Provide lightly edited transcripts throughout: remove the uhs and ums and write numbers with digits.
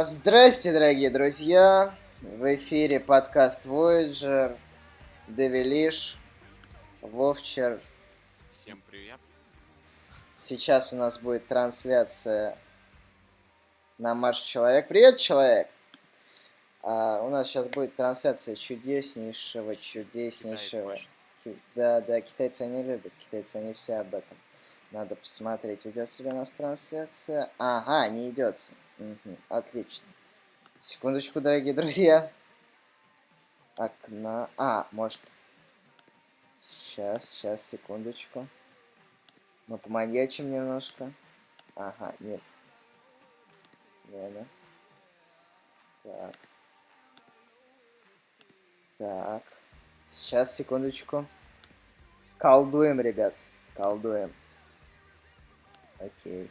Здрасте, дорогие друзья! В эфире подкаст Voyager, Девилиш, Вовчер. Всем привет. Сейчас у нас будет трансляция на Марш Человек. Привет, человек! У нас сейчас будет трансляция чудеснейшего. Да, китайцы они любят, китайцы они все об этом. Надо посмотреть, ведется ли у нас трансляция. Ага, не идется. Угу, отлично. Секундочку, дорогие друзья. Окна. Может. Сейчас, секундочку. Мы поманьячим немножко. Ага, нет. Да. Так. Сейчас, секундочку. Колдуем, ребят. Колдуем. Окей.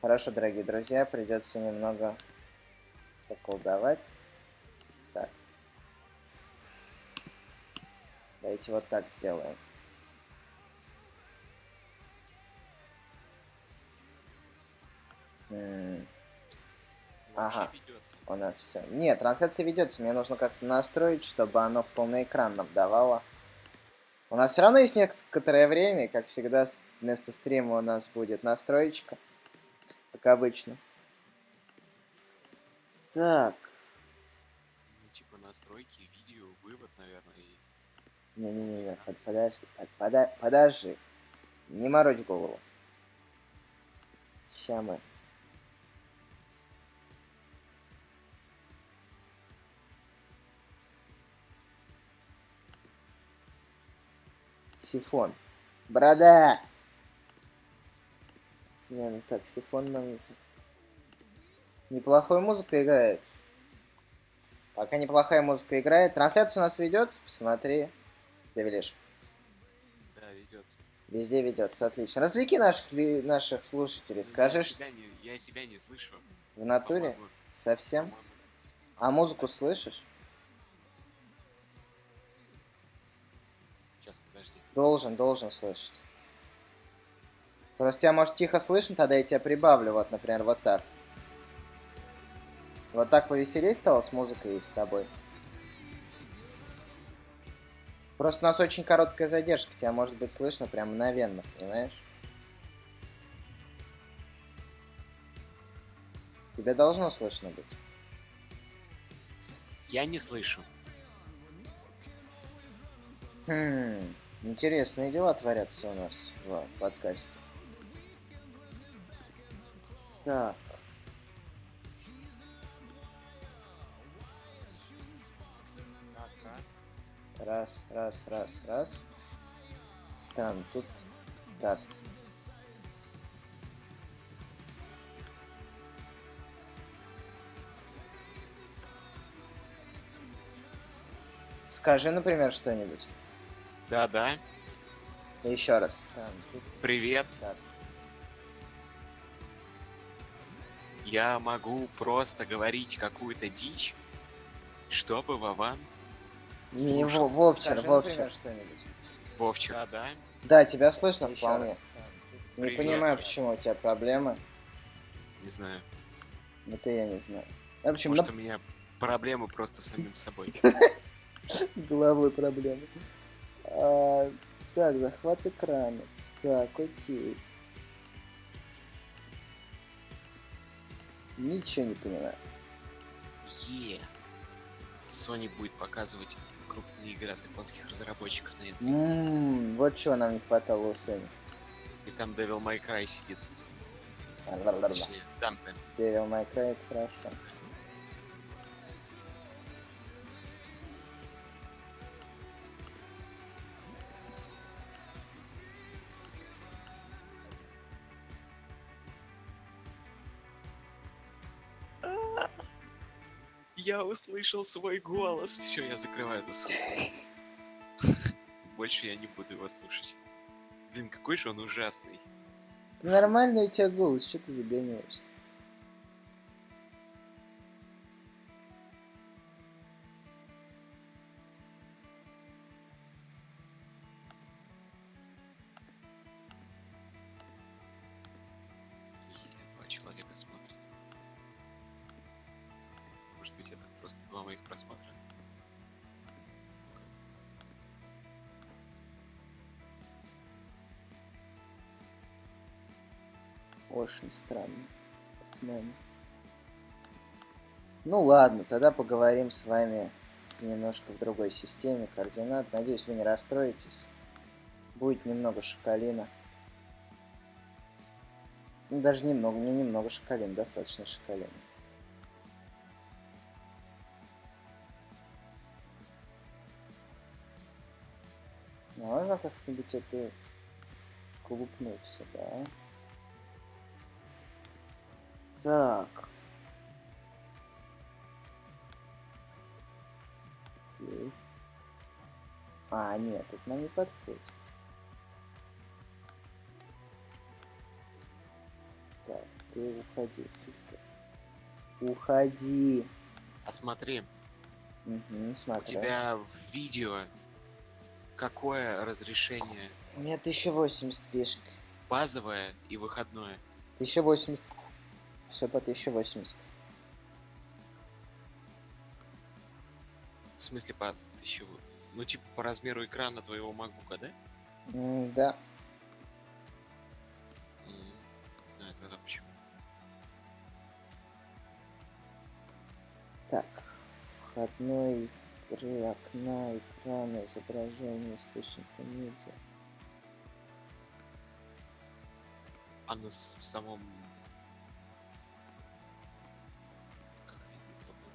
Хорошо, дорогие друзья, придется немного поколдовать. Так. Давайте вот так сделаем. Ага, у нас все. Нет, трансляция ведется. Мне нужно как-то настроить, чтобы оно в полный экран нам давало. У нас все равно есть некоторое время, как всегда, вместо стрима у нас будет настроечка, как обычно. Так. Ну, типа настройки, видео, вывод, наверное. Не, подожди. Не морочь голову. Ща мы. Сифон. Борода! Не, так, сифон нам... Неплохая музыка играет. Пока неплохая музыка играет. Трансляция у нас ведется, посмотри. Девилиш. Да, ведется. Везде ведется, отлично. Развлеки наших слушателей. Скажи, я себя не слышу. В натуре? По-моему. Совсем? А музыку слышишь? Сейчас, подожди. Должен слышать. Просто тебя, может, тихо слышно, тогда я тебя прибавлю. Вот, например, вот так. Вот так повеселей стало с музыкой и с тобой. Просто у нас очень короткая задержка. Тебя может быть слышно прям мгновенно, понимаешь? Тебе должно слышно быть. Я не слышу. Интересные дела творятся у нас в подкасте. Так. Раз. Странно, тут... Так. Скажи, например, что-нибудь. Да. Еще раз. Странно, тут... Привет. Так. Я могу просто говорить какую-то дичь, чтобы Вован Не, слушал. Вовчер. Что-нибудь. Вовчер. Да. Да, тебя слышно Еще вполне. раз. Не Привет. понимаю, почему у тебя проблемы. Не знаю. Это я не знаю. В общем, Может, у меня проблемы просто с самим собой. С головой проблемы. Так, захват экрана. Так, окей. Ничего не понимаю. Sony будет показывать крупные игры от японских разработчиков на E3. Вот чего нам не хватало у Sony. И там Devil May Cry сидит. Точнее, там-то. Devil May Cry, это хорошо. Я услышал свой голос. Все, я закрываю эту ссылку. Больше я не буду его слушать. Блин, какой же он ужасный. Нормальный у тебя голос, что ты загоняешься? просто 2 моих просмотра. Очень странно. Бэтмен. Ну ладно, тогда поговорим с вами немножко в другой системе координат. Надеюсь, вы не расстроитесь. Будет немного шоколина. Ну, даже немного, не немного шоколина, достаточно шоколина. Можно как-нибудь это сколупнуть сюда. Так. Окей. А, нет, это нам не подходит. Так, ты уходи, Фильтр. Уходи. А смотри, Угу, у смотри. тебя в видео какое разрешение? У меня 1080 пишет. Базовое и выходное. 1080. Все по 1080. В смысле, по 1000... Ну, типа, по размеру экрана твоего макбука, да? Да. Не знаю тогда почему. Так. Входной игры, окна, экрана, изображение, источника медиа. А в самом... Как я забыл.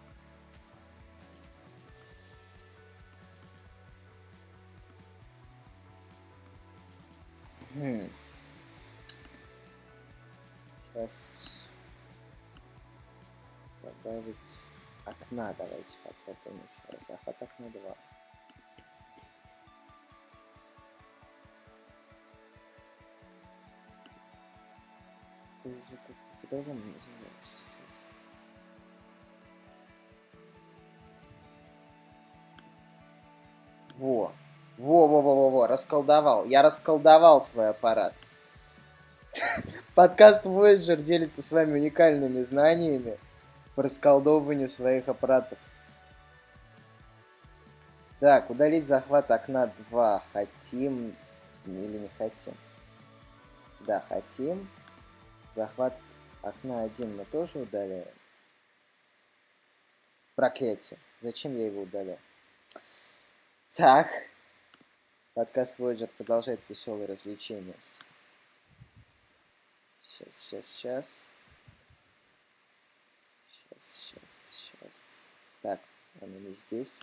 Сейчас добавить окна. Давайте попробуем еще раз. Захват окна 2. Это уже как-то по-другому называется сейчас. Во, расколдовал. Я расколдовал свой аппарат. Подкаст Voyager делится с вами уникальными знаниями по расколдовыванию своих аппаратов. Так, удалить захват окна 2. Хотим или не хотим? Да, хотим. Захват окна 1 мы тоже удаляем. Проклятие. Зачем я его удалял? Так. Подкаст Voyager продолжает веселые развлечения. Сейчас. Так, оно не здесь.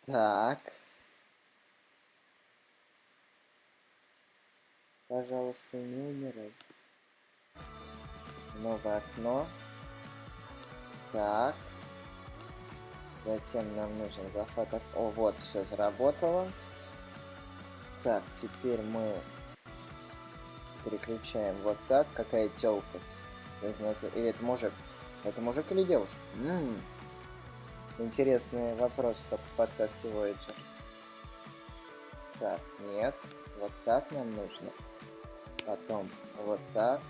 Так. Пожалуйста, не умирай. Новое окно. Так. Затем нам нужен захват окна. О, вот, все заработало. Так, теперь мы переключаем вот так. Какая тёлка? Или это мужик? Это мужик или девушка? Интересный вопрос в подкасте Voyager. Так, нет. Вот так нам нужно. Потом вот так.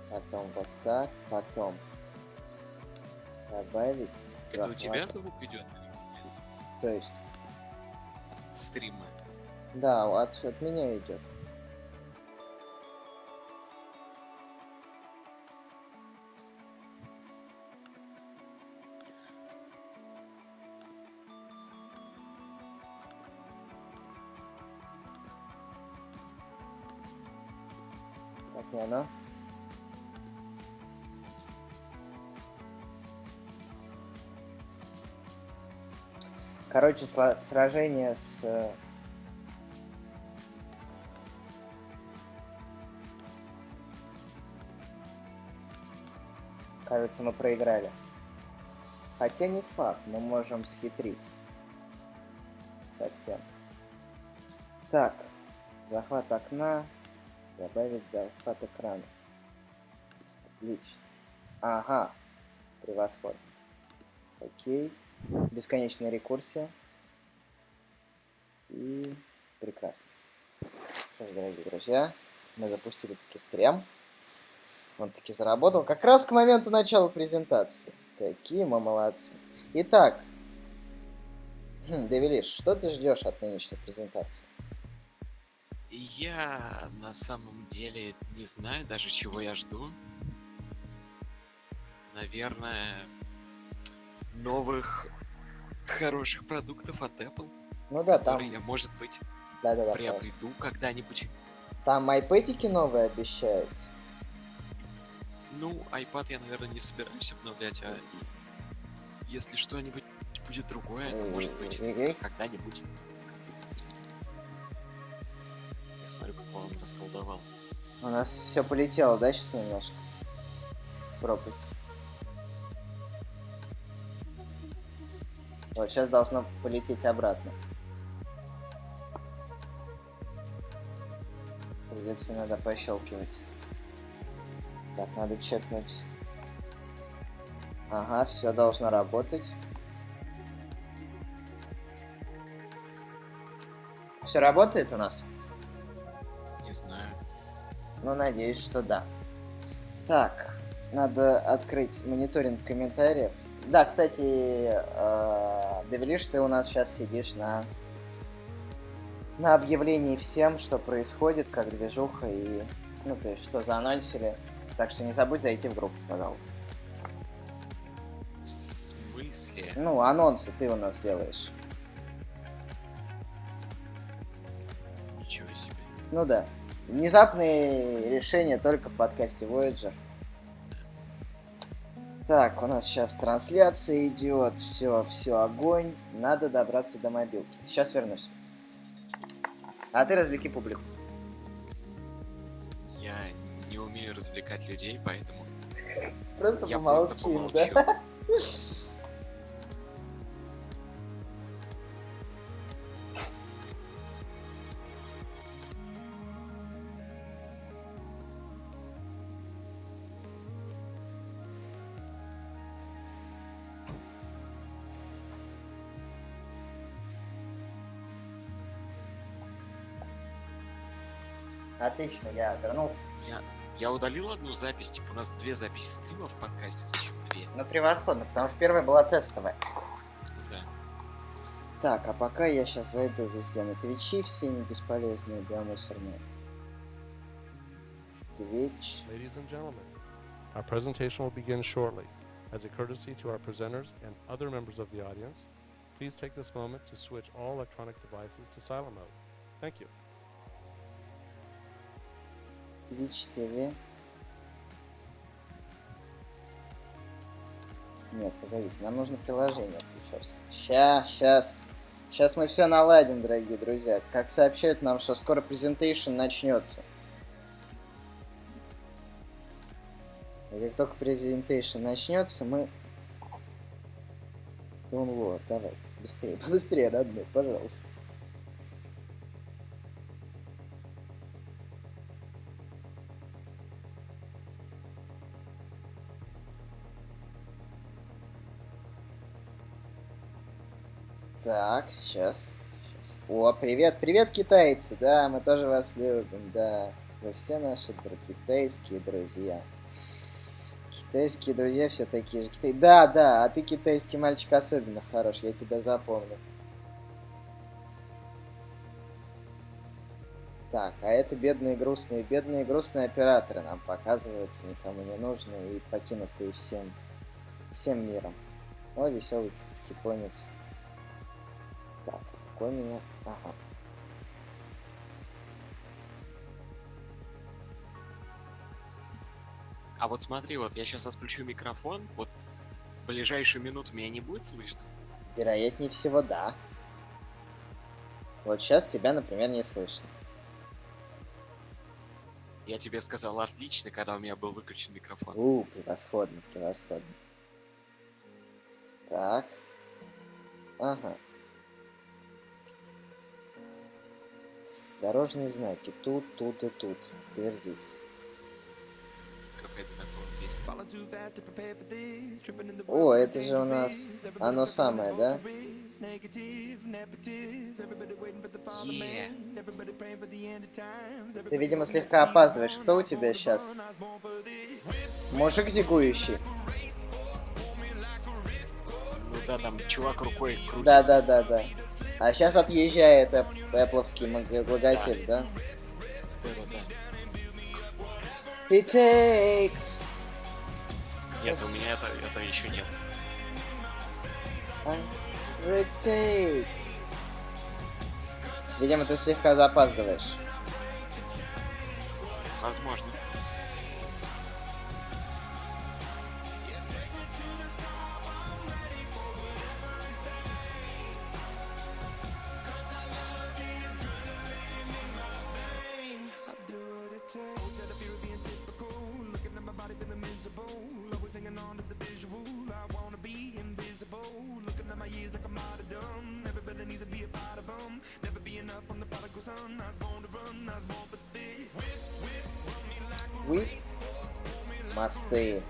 Потом вот так. Потом добавить. Это у тебя звук идет? То есть? Стрима. Да, от меня идет. Так, не оно. Короче, сражение с... Кажется, мы проиграли. Хотя не факт, мы можем схитрить. Совсем. Так, захват окна. Добавить захват экрана. Отлично. Ага. Превосходно. Окей. Бесконечная рекурсия. И прекрасно. Что ж, дорогие друзья, мы запустили таки стрим. Он таки заработал как раз к моменту начала презентации. Какие мы молодцы. Итак, Девилиш, что ты ждешь от нынешней презентации? Я на самом деле не знаю даже, чего я жду. Наверное, новых хороших продуктов от Apple, Ну да, которые там... я, может быть, Да-да-да. приобрету когда-нибудь. Там iPad'ики новые обещают. Ну, iPad я, наверное, не собираюсь обновлять, а если что-нибудь будет другое, это может быть когда-нибудь. Я смотрю, как он расколдовал. У нас все полетело, да, сейчас немножко? Пропасть. Вот сейчас должно полететь обратно. Придется иногда пощелкивать. Так, надо чекнуть. Ага, все должно работать. Все работает у нас? Не знаю. Ну, надеюсь, что да. Так, надо открыть мониторинг комментариев. Да, кстати, Девилиш, ты у нас сейчас сидишь на объявлении всем, что происходит, как движуха и... Ну, то есть, что заанонсили. Так что не забудь зайти в группу, пожалуйста. В смысле? Ну, анонсы ты у нас делаешь. Ничего себе. Ну да. Внезапные решения только в подкасте Voyager. Так, у нас сейчас трансляция идет. Все огонь. Надо добраться до мобилки. Сейчас вернусь. А ты развлеки публику. Я не умею развлекать людей, поэтому Просто я помолчим, просто помолчу. да? Отлично, я вернулся. Я удалил одну запись, типа у нас 2 записи стримов в подкасте, зачем 2? Ну, превосходно, потому что первая была тестовая. Да. Так, а пока я сейчас зайду везде на Твичи, все не бесполезные, биомусорные. Twitch. Ladies and gentlemen, our presentation will begin shortly. As a courtesy to our presenters and other members of the audience, please take this moment to switch all electronic devices to silent mode. Thank you. Twitch TV. Нет, погодите, нам нужно приложение твичерское. Сейчас мы все наладим, дорогие друзья. Как сообщают нам, что скоро презентейшн начнется. И как только презентейшн начнется, мы... Download, давай, быстрее, родной, пожалуйста. Так, сейчас. О, привет, китайцы, да, мы тоже вас любим, да. Вы все наши китайские друзья. Китайские друзья все такие же. Да, а ты китайский мальчик особенно хорош, я тебя запомню. Так, а это бедные грустные операторы нам показываются, никому не нужные и покинутые всем миром. О, веселый японец. Так, какой меня... Ага. А вот смотри, вот я сейчас отключу микрофон, вот в ближайшую минуту меня не будет слышно? Вероятнее всего, да. Вот сейчас тебя, например, не слышно. Я тебе сказал отлично, когда у меня был выключен микрофон. Превосходно. Так. Ага. Дорожные знаки. Тут и тут. Подтвердить. Какая-то знакомая песня. О, это же у нас оно самое, да? Ты, видимо, слегка опаздываешь. Кто у тебя сейчас? Мужик зигующий. Ну да, там чувак рукой крутит. Да. А сейчас отъезжает Apple-овский логотип, да? Да. He takes. Нет, у меня это еще нет. It takes. Видимо, ты слегка запаздываешь. Возможно. Вы мосты.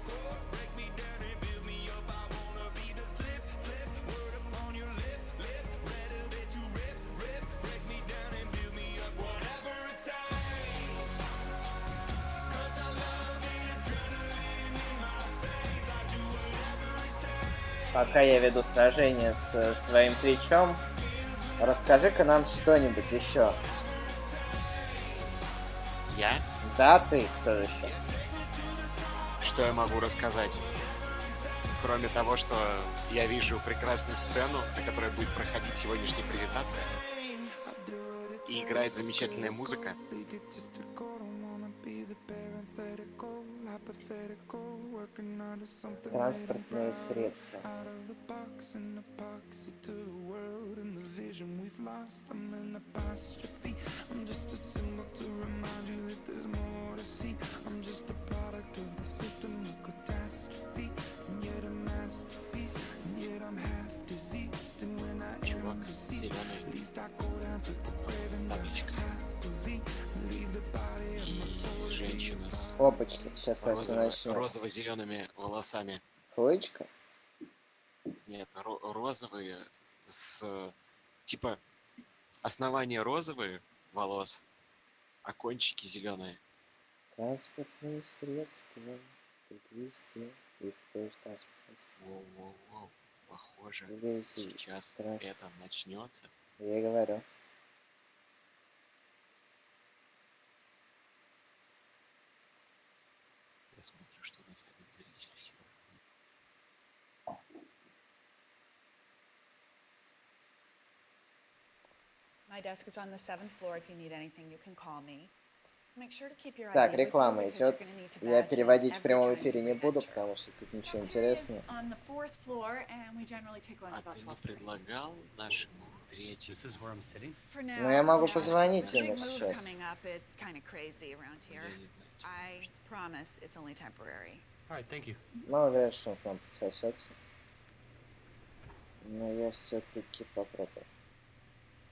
Пока я веду сражение с своим твичом, расскажи-ка нам что-нибудь еще. Я? Да, ты, кто еще? Что я могу рассказать? Кроме того, что я вижу прекрасную сцену, на которой будет проходить сегодняшняя презентация. И играет замечательная музыка. Транспортные средства. Чувак с зеленой табличкой. И женщина с Опачки, сейчас, кажется, начнется. розово-зелеными волосами. Хлоечка? Нет, розовые с... Типа, основание розовые волос, а кончики зеленые. Транспортные средства. Тут везде. Их тоже транспортные средства. Воу. Похоже, Вези. сейчас Транспорт. это начнется. Я и говорю. Я смотрю, что у нас один зритель всего. My desk is on the 7th floor. If you need anything, you can call me. Make sure to keep your Так, ID with you реклама because идет. you're gonna need to Я badge in переводить в every прямом time эфире you не буду, present. потому что тут ничего интересного. On the 4th floor, and we generally take lunch А about ты не 12:30. предлагал нашему третий? This is where I'm sitting. For now, Ну, я могу yeah. позвонить Big ему move сейчас. coming up. It's kind of crazy around here. Я не знаю. типа, I promise it's only temporary. All right, thank you. Маловероятно, что он к нам подсосется. Но я все-таки попробую.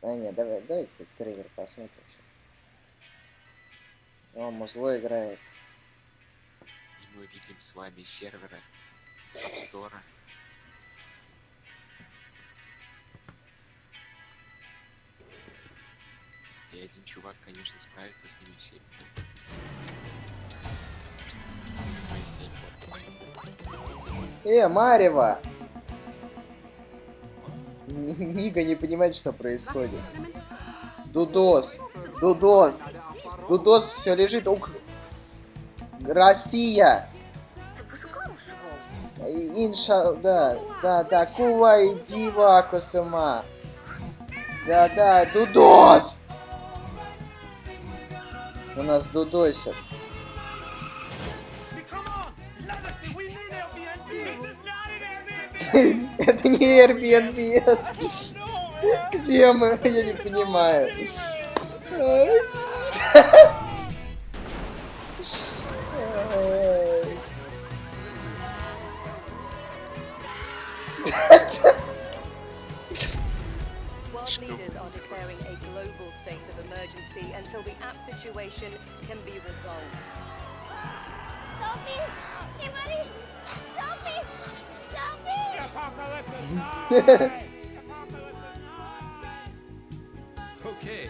А нет, давайте трейлер посмотрим сейчас. О, музло играет. И мы видим с вами сервера App Store. И один чувак, конечно, справится с ними всеми. Марева! Мига не понимает, что происходит. Дудос! Все лежит. Россия! Инша... Да. Кува иди ваку с ума. Да, Дудос! У нас дудосят. Это не Airbnb. Где мы? Я не понимаю. World leaders are declaring a global state of emergency until the app situation can be resolved. Okay,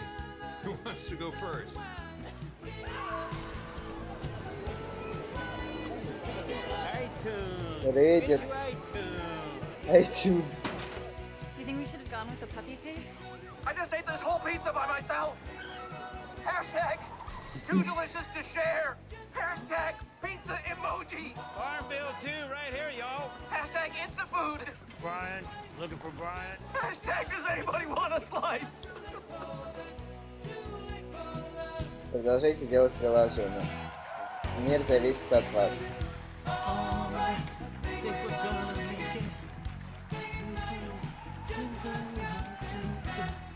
who wants to go first? Reddit, iTunes. Do you think we should have gone with the puppy face? I just ate this whole pizza by myself. Hashtag too delicious to share. Hashtag pizza emoji. Farmville 2 right here, y'all. Hashtag Instafood. Brian, looking for Brian. Hashtag does anybody want a slice? Продолжайте делать приложение. Мир зависит от вас.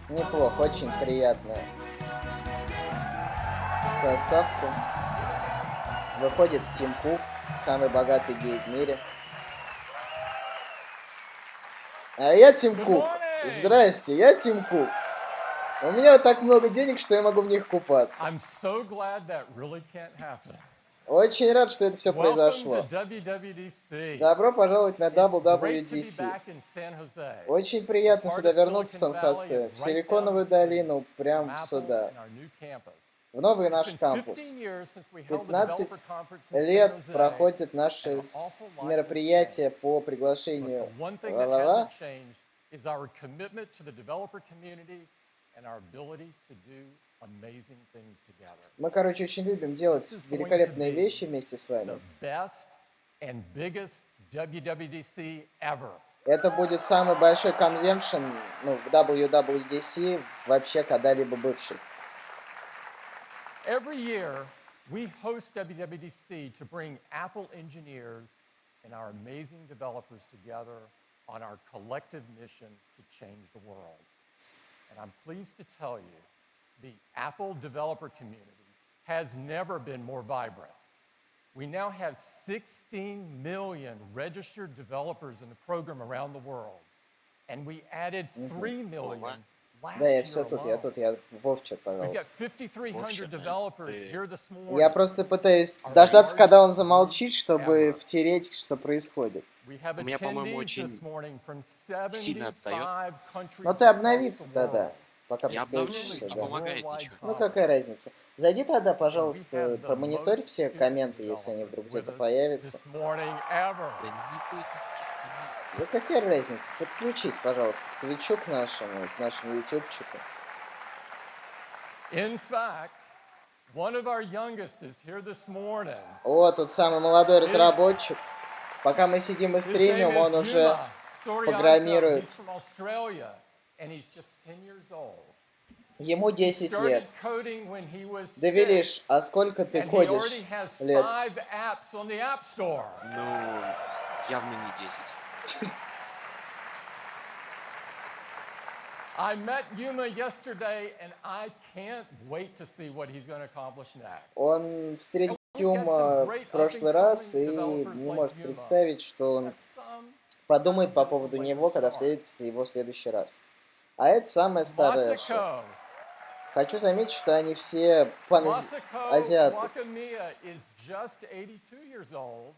Неплохо, очень приятная составка. Выходит Тим Кук, самый богатый гей в мире. А я Тим Кук. Здрасте, я Тим Кук. У меня так много денег, что я могу в них купаться. I'm so glad that really can't happen. Очень рад, что это все произошло. Welcome to WWDC. Добро пожаловать на It's great to be WWDC. back in San Jose. Очень приятно Part сюда of вернуться в Silicon Сан-Хосе, Valley, в right Силиконовую down the street долину, прям from сюда, Apple and our new campus. в новый It's наш been кампус. 15 years since we held the 15 developer conference in San лет Jose, проходят наши and an awful lot has мероприятия changed. по But приглашению. the one thing that Ла-ла-ла. hasn't changed is our commitment to the developer community and our ability to do amazing things together. Мы, короче, очень любим делать This is going великолепные to be вещи вместе с The вами. best and biggest WWDC ever. Это будет самый большой конвеншн, ну, в WWDC вообще когда-либо бывший. Every year, we host WWDC to bring Apple engineers and our amazing developers together on our collective mission to change the world. And I'm pleased to tell you, the Apple developer community has never been more vibrant. We now have 16 million registered developers in the program around the world. And we added 3 million last Да, я year все тут, я alone. тут, я Вовчик, We've got пожалуйста. 5,300 developers here this Я morning. просто пытаюсь дождаться, когда он замолчит, чтобы втереть, что происходит. We have У меня, по-моему, attendees очень this morning from сильно отстает. 75 countries Ну ты across обнови, the да-да, world. пока Я обновлю, подключишься, не да. помогает ничего. Ну какая разница? Зайди тогда, пожалуйста, промониторь все комменты, если они вдруг где-то появятся. This morning ever. Да не будет. Да какая разница? Подключись, пожалуйста, к твичу к нашему ютубчику. In fact, one of our youngest is here this morning. О, тут самый молодой разработчик. Пока мы сидим и His стримим, name он is уже Yuma Soriano. программирует. He's from Australia, and he's just 10 years old. Ему 10 лет. Started coding when he was Да 6, Велиш, а сколько ты and he кодишь already has лет? 5 apps on the App Store. Ну, явно не 10. I met Yuma yesterday, and I can't wait to see what he's going to accomplish next. Он встретил Юма в прошлый раз и не может представить, что он That's some подумает по поводу него, когда встретится его в следующий раз. А это самое старое шоу. Masako. Хочу заметить, что они все Masako азиаты. Wakamiya is just 82 years old.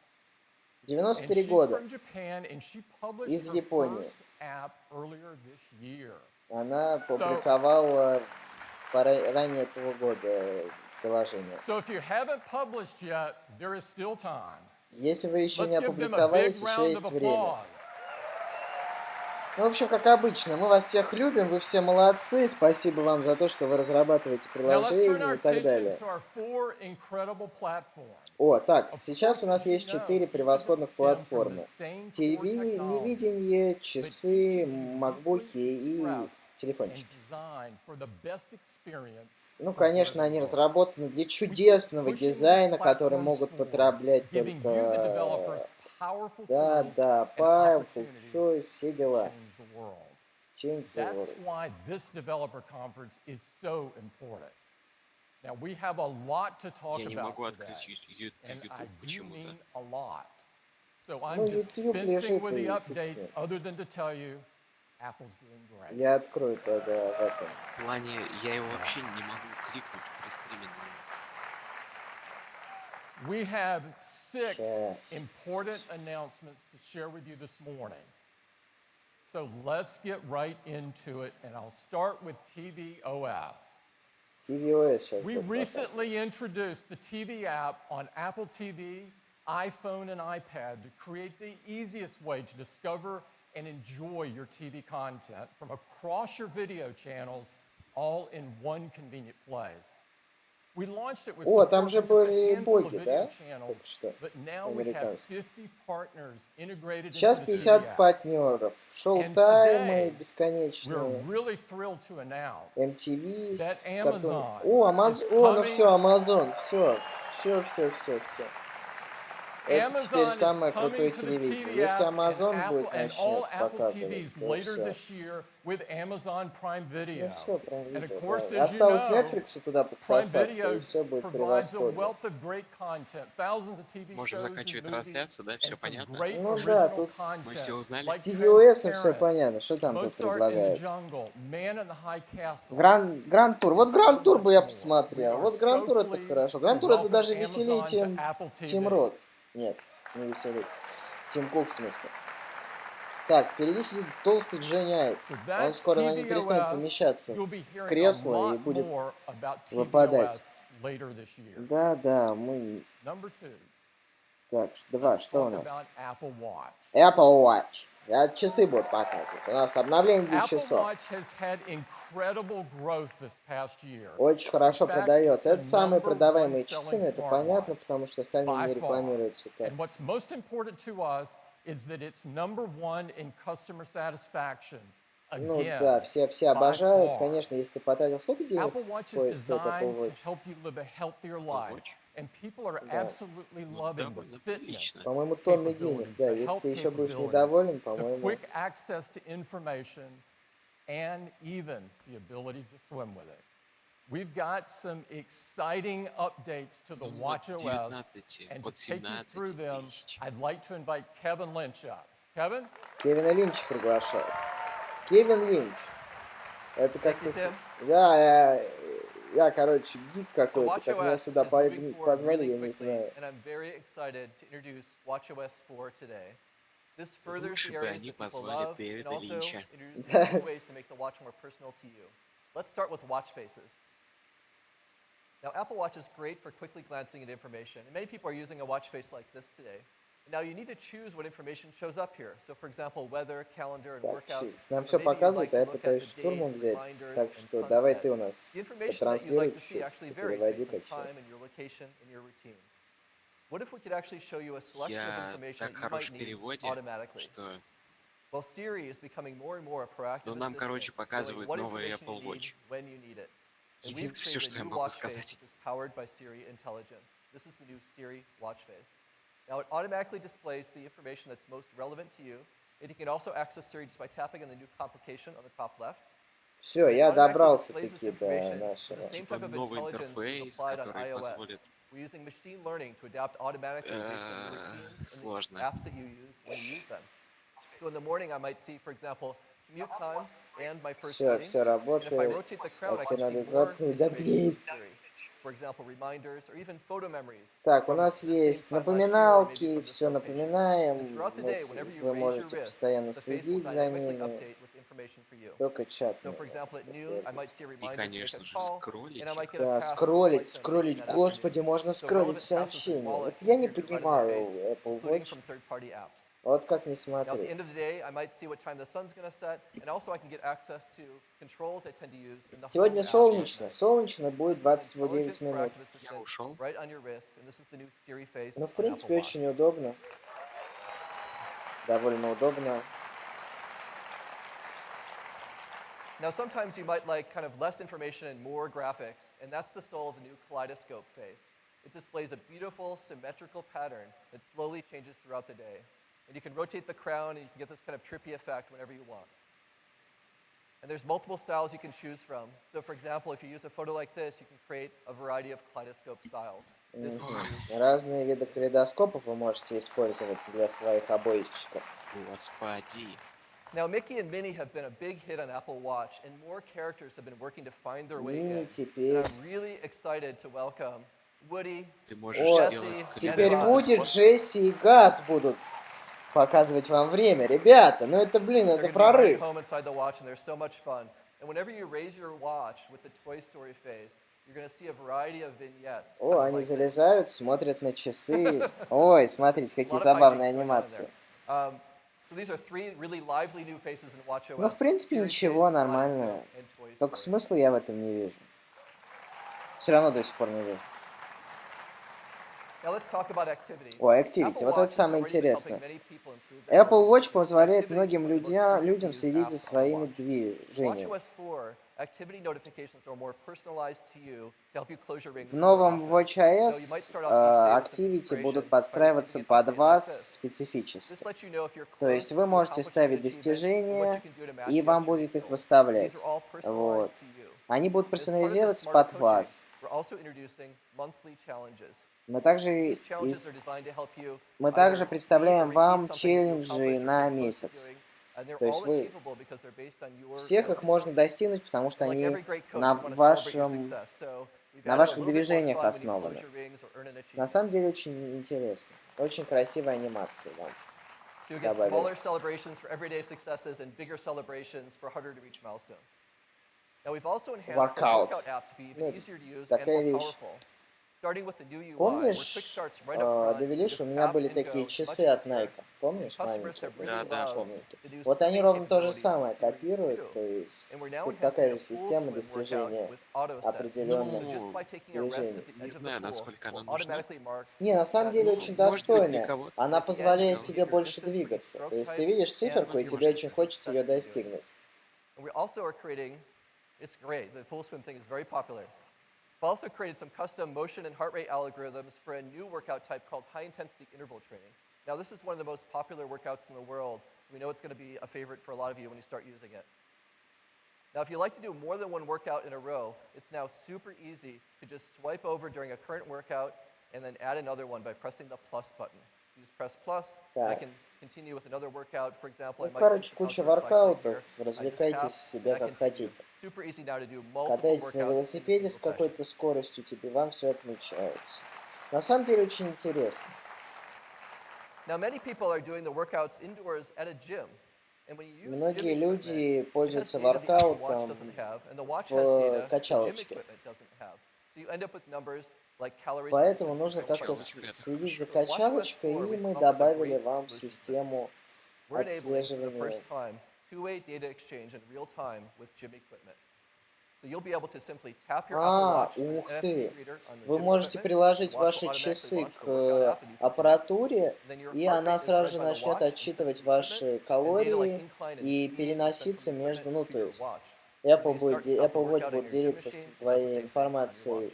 93 And she's года. from Japan, and she published Из her Японии. first app earlier this year. Она публиковала ранее этого года приложение. So if you haven't published yet, there is still time. Если вы еще Let's не give them a опубликовались, big еще round есть of время. applause. Ну, в общем, как обычно, мы вас всех любим, вы все молодцы, спасибо вам за то, что вы разрабатываете Now let's turn приложения our и так attention далее. to our 4 incredible platforms. О, так, сейчас у нас есть 4 превосходных платформы. ТВ, невидение, часы, макбуки и телефончики. Ну, конечно, они разработаны для чудесного дизайна, который могут потреблять только... Да, Powerful Choice, все дела. Change the That's world. why this developer conference is so important. Now we have a lot to talk Я не about могу today, открыть and YouTube I do почему-то. mean a lot. So I'm Ну, YouTube dispensing лежит with the и updates, фиксирует. other than to tell you, Apple's doing great. Я открою тогда в этом. В плане, я его вообще не могу кликнуть при стриме. We have 6 Sure. important announcements to share with you this morning. So let's get right into it, and I'll start with tvOS. tvOS сейчас We будет показывать. recently introduced the TV app on Apple TV, iPhone, and iPad to create the easiest way to discover and enjoy your TV content from across your video channels, all in one convenient place. We launched it with О, support там же from just a были handful of боги, video да? channels, Только что. but now we have Американские. 50 partners integrated Сейчас into the TV 50 app. партнеров. Шоу-таймы We're бесконечные. really thrilled to announce MTV, that картон. Amazon О, is Амазон. О, ну coming. все, Амазон. Все. Это теперь Amazon самое is coming крутое to the телевидение. TV Если app Амазон and будет Apple and all начнет Apple показывать, TVs то later все. this year with Amazon Prime Video. Ну все, прям And of видео. course, Да. as you Осталось know, Netflix туда Prime подсосаться, Video и все будет provides a превосходно. wealth of great content, thousands of TV Можем shows and заканчивать movies, трансляцию, да? Все and some понятно? great Ну да, original тут Мы все content узнали. like с tvOS все Transparent, понятно. Что там тут Mozart in the предлагают? Jungle, Man in the High Castle. Гранд Тур. Вот Гранд Тур бы я We посмотрел. are Вот Гранд Тур so это pleased хорошо. to Гранд Тур это welcome даже веселее, Amazon чем to Apple Тим TV. Рот. Нет, не веселее. Тим Кук в смысле. Так, впереди сидит толстый Джонни Айв. So that's Он скоро не перестанет tvOS. помещаться You'll be в hearing a кресло и lot будет more about выпадать. tvOS later this year. Да, мы... Number 2. Так, два, Let's что у talk нас? about Apple Watch. Apple Watch. Часы будут показывать. У нас обновление для Apple часов. Watch has had incredible growth this past year. Очень хорошо In fact, продает. it's the Это самые number продаваемые one часы, selling но это smartwatch понятно, потому что остальные by не far. рекламируются так. And what's most important to us is that it's number 1 in customer satisfaction. Ну Again, да, все by обожают. far. Конечно, если ты потратил сколько денег Apple Watch is стоит Apple designed to Watch? help you live a healthier life, Watch. and people are Да. absolutely loving the довольно fitness, прилично. По-моему, тонны денег. capabilities, Да, the если health ты еще будешь capabilities, недоволен, the по-моему... quick access to information, and even the ability to swim with it. We've got some exciting updates to the Ну вот WatchOS, 19, and to вот take you 17 through them, тысяч. I'd like to invite Kevin Lynch up. Kevin? Кевина Линча приглашают. Кевин Линч. Это как-то... Thank you, Tim. Да, я, короче, гик So какой-то. Как меня WatchOS сюда is moving forward позвали, really я не quickly, знаю. and I'm very excited to introduce WatchOS 4 today. This furthers Лучше the бы areas они that people позвали love and Дэвида also Линча. introduces new ways to make the watch more personal to you. Let's start with watch faces. Now, Apple Watch is great for quickly glancing at information, and many people are using a watch face like this today. Now, you need to choose what information shows up here. So, for example, weather, calendar, and Так, workouts. нам Or все maybe you'd показывают, like а я to look at пытаюсь the day, штурмом взять. reminders, Так and что давай sunset. ты у нас The information that you'd потранслируй like to see чуть-чуть, actually varies переводи based on как все. time and your location and your routines. What if we could actually show you a selection of Я information так that you хорош might в need переводе, automatically? что Well, Siri is becoming more and more a proactive ну, нам, короче, assistant, knowing показывают what новый information Apple you need Watch. when you need it. And we've Единственное, все, created что a я new могу watch face сказать. which is powered by Siri intelligence. This is the new Siri watch face. Now, it automatically displays the information that's most relevant to you, and you can also access Siri just by tapping on the new complication on the top left. Все, It я automatically добрался displays this таки до information нашего. with the same Типа type of новый intelligence we've интерфейс, applied on который iOS. позволит We're using machine learning to adapt automatically based on your routines and the сложно. apps that you use when you use them. So in the morning, I might see, for example, commute time and my first Все, meeting. все And if I работает. rotate the А crown, I теперь can see надо more заткнуть, information заткнись. from Siri. For example, reminders or even photo memories. Так, у from нас the same есть time last year or maybe напоминалки, from this все location. напоминаем. And throughout the day, whenever you Вы raise your можете wrist, постоянно the face will следить за dynamically ними. update with information for you. Только чат. So, for example, at noon, I might see a И, reminder to make конечно a же, call, скроллить. and I might get a Да, password скроллить, authentication скроллить. that afternoon. Господи, можно So скроллить relevant passwords and сообщения. wallet Вот я не appear to right on the понимаю face, Apple including Watch. from third-party apps. Вот как не Now, at the смотреть. end of the day, I might see what time the sun's going to set, and also I can get access to controls I tend to use in the home Сегодня app. солнечно. Солнечно будет This is an 29 intelligent, минут. proactive Я assistant ушел. right on your wrist, and this is the new Siri face Ну, в on принципе, Apple Watch. очень удобно. Довольно удобно. Now, sometimes you might like kind of less information and more graphics, and that's the soul of the new kaleidoscope face. It displays a beautiful, symmetrical pattern that slowly changes throughout the day. And you can rotate the crown, and you can get this kind of trippy effect whenever you want. And there's multiple styles you can choose from. So, for example, if you use a photo like this, you can create a variety of kaleidoscope styles. This is new. Разные виды калейдоскопов вы можете использовать для своих обоечков. Господи. Now, Mickey and Minnie have been a big hit on Apple Watch, and more characters have been working to find their way Мини in. теперь And I'm really excited to welcome Woody, Ты можешь О, сделать теперь комбинацию Вуди, способов. Джесси и Газ будут показывать вам время. Ребята, ну это, блин, they're это going to be running прорыв. home inside the watch, and they're so much fun. And whenever you raise your watch with the Toy Story face, you're going to see a variety of vignettes. О, kind of они like this. залезают, смотрят на часы. Ой, смотрите, A какие lot of забавные hijinks going on in анимации. there. So these are three really lively new faces in WatchOS. Ну, в принципе, Series ничего, Face, нормально. Kaleidoscope, and Toy Только Story. смысла я в этом не вижу. Все равно до сих пор не вижу. Now let's talk about activity. О, Activity, Apple вот Watch это has самое already been интересное. helping many people improve their Apple Watch productivity. позволяет Activity многим is one of the most людям frequently следить used за apps on the своими watch. движениями. WatchOS 4 activity notifications are more personalized to you to help you close your rings В more новом often. WatchOS So you might start off each day with some Activity inspiration будут by подстраиваться receiving an под update like вас this. специфически. This lets you know if you're То есть close вы to можете accomplishing an ставить achievement and what you достижения, can do to match и вам yesterday's будет их goal. выставлять. These are all Вот. personalized to you. Они будут As part of this персонализироваться smarter под coaching, вас. we're also introducing monthly challenges. Мы также, These challenges are designed to help you мы either также beat or представляем repeat вам something that you челленджи accomplished or на came close to месяц. doing, and they're То есть all вы achievable because they're based on your всех их можно достигнуть, потому что And like они every great coach, на you want to celebrate your вашем, success. So we've на added a ваших little bit more движениях fun when you close основаны. your rings or earn an На achievement. самом деле очень интересно. Очень красивая анимация вам So you get добавили. smaller celebrations for everyday successes and bigger celebrations for harder to reach milestones. Now we've also enhanced the Workout. workout app to be even Ну, easier to use and такая more вещь. powerful. Starting with the new UI, where quick Помнишь, starts right up front, you Девилиш, just у меня tap были and такие go, much часы от easier. Nike. Помнишь, Customers маленькие? have really Да, loved Помните? the new Вот они streaming ровно то же capabilities самое with Series копируют, 2. то есть And we're now тут enhancing такая the же full система swim workout достижения with auto set. определенных So just by taking a rest движений. at the Не edge of the знаю, pool, насколько она will нужна. automatically mark Не, на самом деле Ну, очень может быть, для достойная. кого-то. Она At the end, позволяет you тебе get your больше distance for each двигаться. stroke То есть type ты видишь and циферку, и the тебе может очень distance хочется that ее you're doing. достигнуть. And we also are creating, it's great, the full swim thing is very popular. We've also created some custom motion and heart rate algorithms for a new workout type called high-intensity interval training. Now, this is one of the most popular workouts in the world, so we know it's going to be a favorite for a lot of you when you start using it. Now, if you like to do more than one workout in a row, it's now super easy to just swipe over during a current workout and then add another one by pressing the plus button. You just press plus, and I Так. can continue with another workout. For example, I Ну, might короче, do куча outdoor cycling here. воркаутов, I just tap, развлекайтесь себе and I как continue. хотите. Super easy now to do multiple Катайтесь на workouts in a велосипеде single с session. какой-то скоростью, тебе вам все отмечаются. На самом деле очень интересно. Now, many people are doing the workouts indoors at a gym. And when you use Многие gym люди equipment, it has пользуются data the Apple Watch воркаутом doesn't have, and the watch в has data the gym качалочке. equipment doesn't have. So you end up with numbers like calories. Поэтому нужно как-то следить за качалочкой, и мы добавили вам в систему We're enabling for the отслеживания. first time two-way data exchange in real time with gym equipment. So you'll be able to simply tap your Apple Watch with an Ух NFC ты! reader on the Вы gym можете equipment. приложить The watch will ваши automatically часы launch the к workout app, and you can аппаратуре, Then your и heart она rate is сразу read же by the начнет watch and отсчитывать sent to the equipment, ваши and data like калории incline and и speed is sent переноситься from the между, equipment ну, to то your есть watch. Apple, When you start and stop the Apple Watch workout on будет your gym делиться machine, it does the своей same thing on your информацией watch.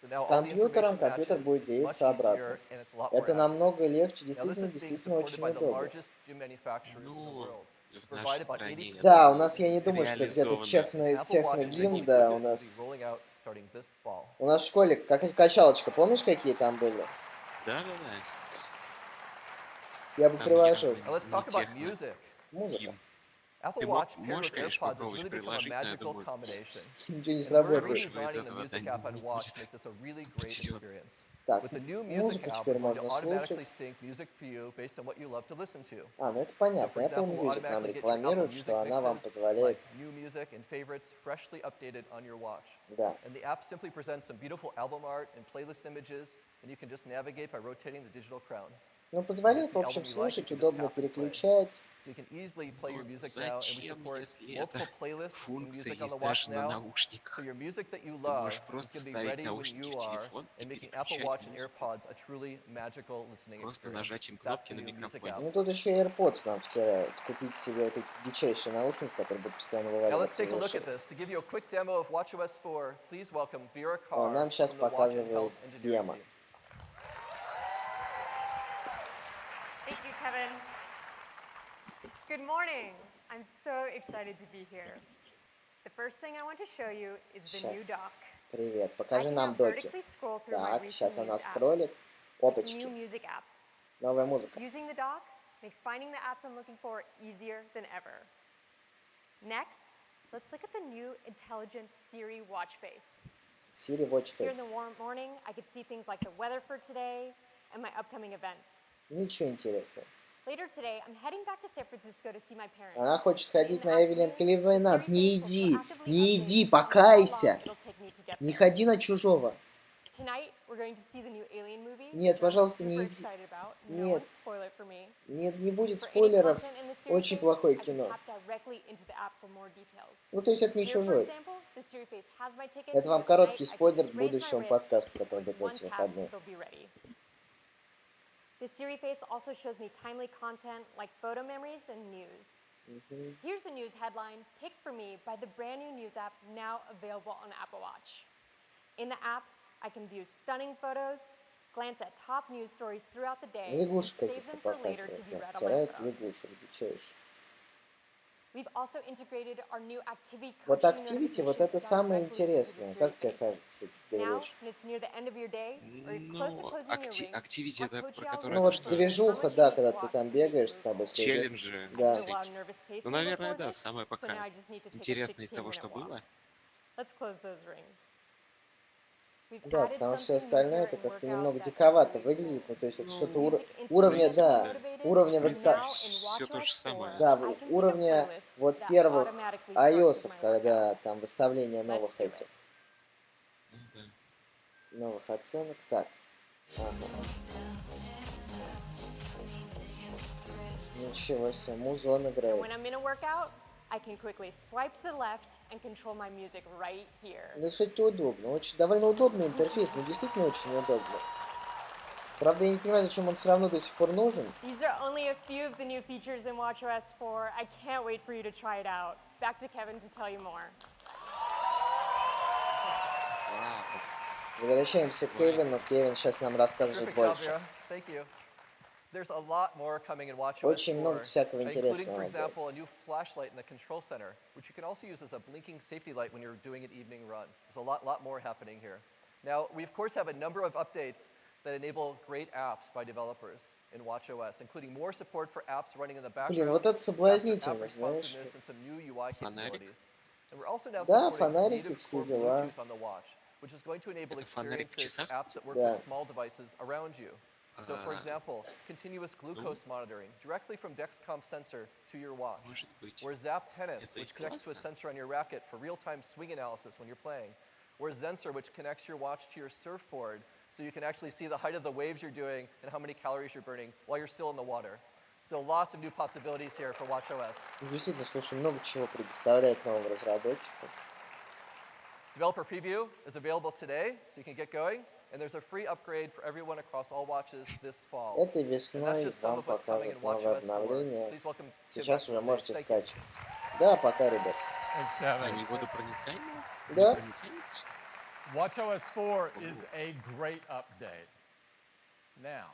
So с now all the компьютером, information компьютер matches, будет it's much делиться обратно. easier, and it's a lot more Это accurate. намного легче, Now, this is being действительно supported очень by the удобно. largest gym manufacturers in the Ну, world. в нашей Provide about стране 80% Да, у of нас, я не думаю, что где-то реализовано. Apple Watch техногим, enabled да, у widget will be нас. rolling out starting this fall. У нас в школе качалочка, помнишь, какие там были? Да-да-да. Я бы Там приложил. Now let's talk about music. Музыка. Apple Ты Watch paired можешь, with конечно, AirPods has попробовать really become a приложить, но я magical думаю, combination. Ничего не And we're сработает. Хорошего из redesigning the этого, music да, app on не Watch будет. to make this a really great Определенно. experience. Так, With the new music музыку app, теперь we're going to можно automatically слушать. sync music for you based on what you love to listen to. А, ну это So, понятно. for Apple example, we'll Music нам automatically get your Apple рекламирует, Music что она вам mixes, позволяет. like new music and favorites, freshly updated on your watch. Да. And the app simply presents some beautiful album art and playlist images, and you can just navigate by rotating the digital crown. Ну, позволяет, в общем, слушать, удобно переключать. So you can easily play your music now, and we Зачем, support если multiple эта playlists and функция music on the есть watch даже на now? наушниках? So your music that you Ты love можешь is просто going to be ставить ready when наушники you в are, телефон и and making Apple переключать Watch and музыку. AirPods a truly magical listening Просто experience. нажатием That's кнопки the на new music микрофоне. app. Ну, тут еще AirPods нам втирают. Купить себе вот эти дичайшие наушники, которые будут постоянно Now let's вываливаться take из a look ушей. at this. To give you a quick demo of WatchOS 4, please welcome Vera О, Carr нам сейчас from the Watch and показывает Health Engineering демо. team. Thank you, Kevin. Good morning. I'm so excited to be here. The first thing I want to show you is the new Сейчас. dock. Привет. I Покажи can нам now доки. vertically scroll through my Так, recent сейчас она news apps скроллит. with the new Опачки. music app. Новая музыка. Using the dock makes finding the apps I'm looking for easier than ever. Next, let's look at the new intelligent Siri watch face. Siri Watch Here in the Face. warm morning, I could see things like the weather for today and my upcoming events. Ничего интересного. Later today, I'm heading back to San Francisco to see my parents. Она хочет In ходить the на Эвелин afternoon, Кливенат. the Не Siri face will иди, proactively не update иди, on how long покайся. it'll take me to get Не there. ходи на чужого. Tonight, we're going to see the new Alien movie, Нет, which I'm пожалуйста, super не иди. excited about. No Нет. one spoil it for me. Нет, не будет For any спойлеров. content in the Siri Очень face, плохое I can кино. tap directly into the app for more details. Ну, то есть это не Here, for чужой. example, the Siri face has my tickets, Это вам so короткий tonight I can спойлер just к raise my будущему wrist, подкасту, который and будет в with эти one tap, выходные. they'll be ready. The Siri face also shows me timely content like photo memories and news. Here's a news headline picked for me by the brand new news app now available on Apple Watch. In the app, I can view stunning photos, glance at top news stories throughout the day, and Лягушек save каких-то them for later показывает. to be read on my Втирает phone. лягушек, дичаешь. We've also integrated our new activity Вот coaching Activity, вот notifications это самое directly into the интересное. Siri Как тебе face. кажется, Now, Григорьевич? when it's near the end of your day, or you're close to Ну, closing your rings, Activity our это coach про algorithm которое Ну это вот что? knows how движуха, much you да, need to когда ты walk там to meet бегаешь, с your тобой goal. следят. Челленджи I Да. did a lot of всякие. nervous Ну, pacing наверное, before да, this, самое so now пока I just need to take a интересное из того, 16-minute что walk. было. Let's close those rings. We've Да, added потому что все something new остальное here это in как-то workout немного that's диковато really выглядит. cool. Ну, то есть это что-то Music instantly уровня, gets me да, motivated, уровня and выста... now in Все то же WatchOS 4, самое. Да, I can pick a уровня playlist вот that первых automatically starts with iOS, my когда workout. там выставление Let's новых do этих, it. Ну да. новых оценок. Так. Ага. Ничего себе, музон And играет. when I'm in a workout, I can quickly swipe to the left and control my music right here. Ну, кстати, удобно. Очень довольно удобный интерфейс, но действительно очень удобно. Правда, я не понимаю, зачем он все равно до сих пор нужен. These are only a few of the new features in WatchOS 4. I can't wait for you to try it out. Back to Kevin to tell you more. Возвращаемся к Кевину. Кевин сейчас нам рассказывает Terrific job, больше. Vera. Thank you. There's a lot more coming in WatchOS Очень 4, много всякого including, интересного for будет. example, a new flashlight in the control center, which you can also use as a blinking safety light when you're doing an evening run. There's a lot more happening here. Now, we of course have a number of updates that enable great apps by developers in WatchOS, including more support for apps running in the background, Блин, вот это faster соблазнительно, app знаешь. responsiveness, and some new UI Фонарик. capabilities. And we're also now Да, supporting фонарики, native все core дела. Bluetooth on the watch, which is going to enable Это фонарик в experiences for часах? apps that work Да. with small devices around you. So, for example, continuous glucose monitoring directly from Dexcom sensor to your watch. Может быть. Or Zap Tennis, Это и which connects to a классно. sensor on your racket for real-time swing analysis when you're playing. Or Zensor, which connects your watch to your surfboard, so you can actually see the height of the waves you're doing and how many calories you're burning while you're still in the water. So lots of new possibilities here for WatchOS. Ну, действительно, слушай, много чего предоставляет новым разработчикам. Developer preview is available today, so you can get going. And there's a free upgrade for everyone across all watches this fall. Этой And that's весной just some вам of what's coming in покажут новое WatchOS 4. обновление. Please welcome Tim Сейчас back уже on stage. можете Thank you. скачивать. Да, пока, ребят. Thanks, Kevin. Они водопроницаемые? Да. Водопроницаемые? WatchOS 4 is a great update. Now,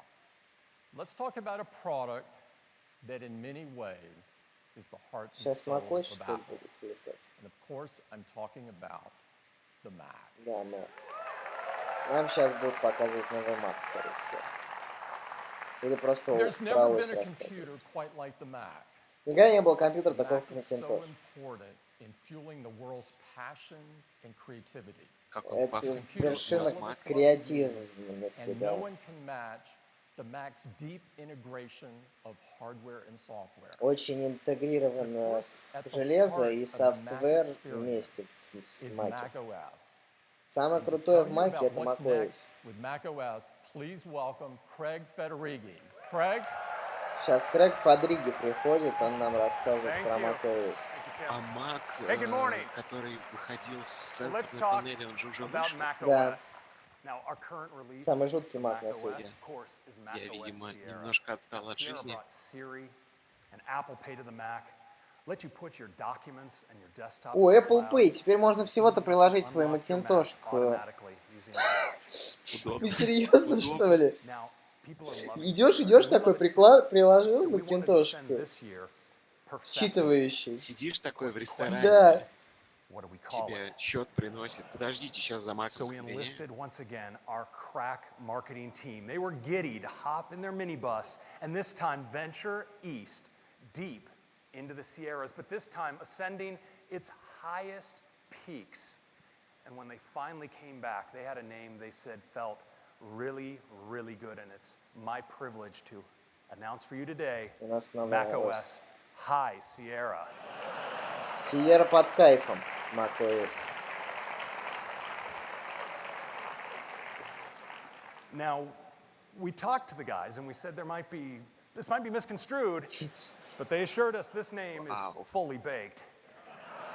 let's talk about a product that in many ways is the heart and Сейчас soul macOS, of что ли, Apple. будет летать? And of course, I'm talking about the Mac. Да, Mac. Нам сейчас будут показывать новый Mac, скорее всего. Или просто There's про never OS been a рассказывать. computer quite like the Mac. Никогда не было компьютера The такого, Mac как is so Macintosh. important in fueling the world's passion and creativity. Как он Это пахнет. вершина All of us love to креативности, And no да. one can match the Mac's deep integration of hardware and software. Очень интегрировано At the железо heart и of the Mac софтвер experience вместе с is Mac. macOS. Самое And to крутое tell в you Mac about это what's macOS. next with macOS, please welcome Craig Federighi. Craig? Сейчас Крэг Фадриги приходит, он нам расскажет про macOS. А Mac, Hey, good morning. который выходил с So let's сенсорной talk панели, он же уже about вышел. macOS. Да. Now, our current release Самый жуткий of Mac на macOS, свете. of course, is Я, macOS видимо, Sierra. немножко отстал от Sierra жизни. brought Siri and Apple Pay to the Mac. Let you put your documents and your desktop О, in the Apple cloud. Pay. Теперь можно всего-то приложить свой Unlock your Mac Macintosh к... automatically using the watch. Вы серьезно, что ли? Now, people are loving Идешь, it. идешь, We такой love it too. приложил So we wanted to Macintosh send к this year perfected. считывающий. Сидишь такой в ресторане, Да. What do we call тебе it? счет приносит. Подождите, сейчас за So we маковское. enlisted once again our crack marketing team. They were giddy to hop in their minibus and this time venture east, deep into the Sierras, but this time ascending its highest peaks. And and when they finally came back, they had a name they said felt really, really good, and it's my privilege to announce for you today, macOS High Sierra. Sierra под кайфом, macOS. Now, we talked to the guys and we said this might be misconstrued, but they assured us this name is fully baked.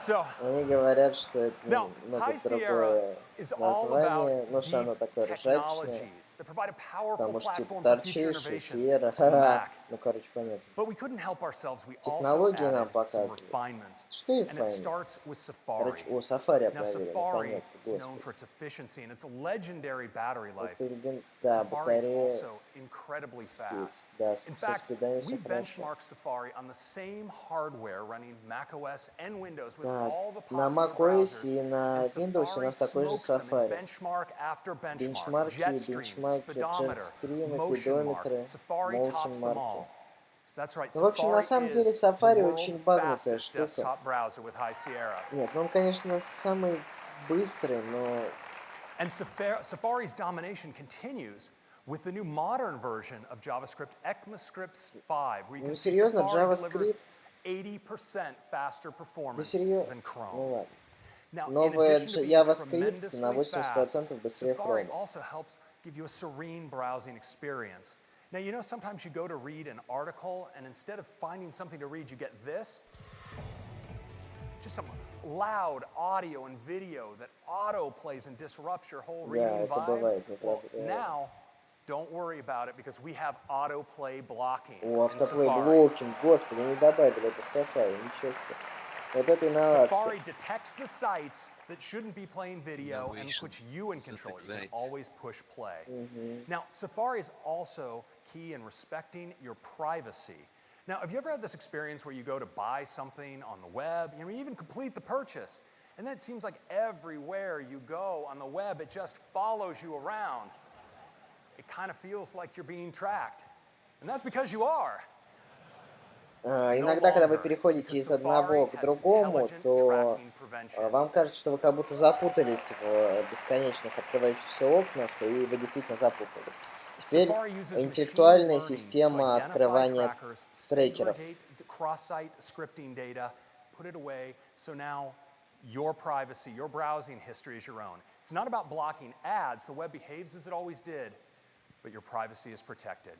So, Они говорят, что это now, High Sierra is all название, about ну что оно такое deep ржачное, technologies that provide a powerful потому что типа platform for future торчишь, innovations Sierra, on Mac. ну короче понятно. But we couldn't help ourselves. We also Технологии нам added some показывают. refinements. Что And it refinement? starts with Safari. Короче, о, Safari Now, проверили, Safari наконец-то, is known господи. for its efficiency and its legendary battery life. Да, Safari is батарея, also incredibly fast. да, In со fact, спидами все we хорошо. benchmarked Safari on the same hardware running macOS and Windows with Да, all the на popular macOS browsers. и на And Windows у нас такой же smokes them in Safari. benchmark after benchmark, Бенчмарки, Jetstream, бенчмарки, speedometer, джетстримы, motion mark. педометры, Safari tops them моушен-марки. all. So that's right. Ну, в общем, на самом деле, Safari очень багнутая штука. Desktop browser with High Sierra. Нет, ну он, конечно, самый быстрый, но... And Safari's domination continues with the new modern version of JavaScript, ECMAScript 5, where you can see серьезно, Safari delivers JavaScript? 80% faster performance than Chrome. Ну ладно. Now, in Новый addition to being JavaScript на tremendously 80% быстрее Safari Chrome. also helps give you a serene browsing experience. Now, you know, sometimes you go to read an article, and instead of finding something to read, you get this. Just some loud audio and video that auto-plays and disrupts your whole reading это vibe. бывает, Well, now, don't worry about it, because we have autoplay blocking О, in автоплей Safari. блокинг, господи, не добавили это в Safari, ничего себе. Вот это инновация. Safari detects the sites that shouldn't be playing video and puts you in control. You can always push play. Now, Safari is also key in respecting your privacy. Now, have you ever had this experience where you go to buy something on the web, you even complete the purchase, and then it seems like everywhere you go on the web, it just follows you around? It kind of feels like you're being tracked. And that's because you are. Иногда, когда вы переходите из одного к другому, то вам кажется, что вы как будто запутались в бесконечных открывающихся окнах, и вы действительно запутались. Теперь интеллектуальная система открывания трекеров. Cross-site scripting data, put it away, so now your privacy, your browsing history is your own. It's not about blocking ads. The web behaves as it always did, but your privacy is protected.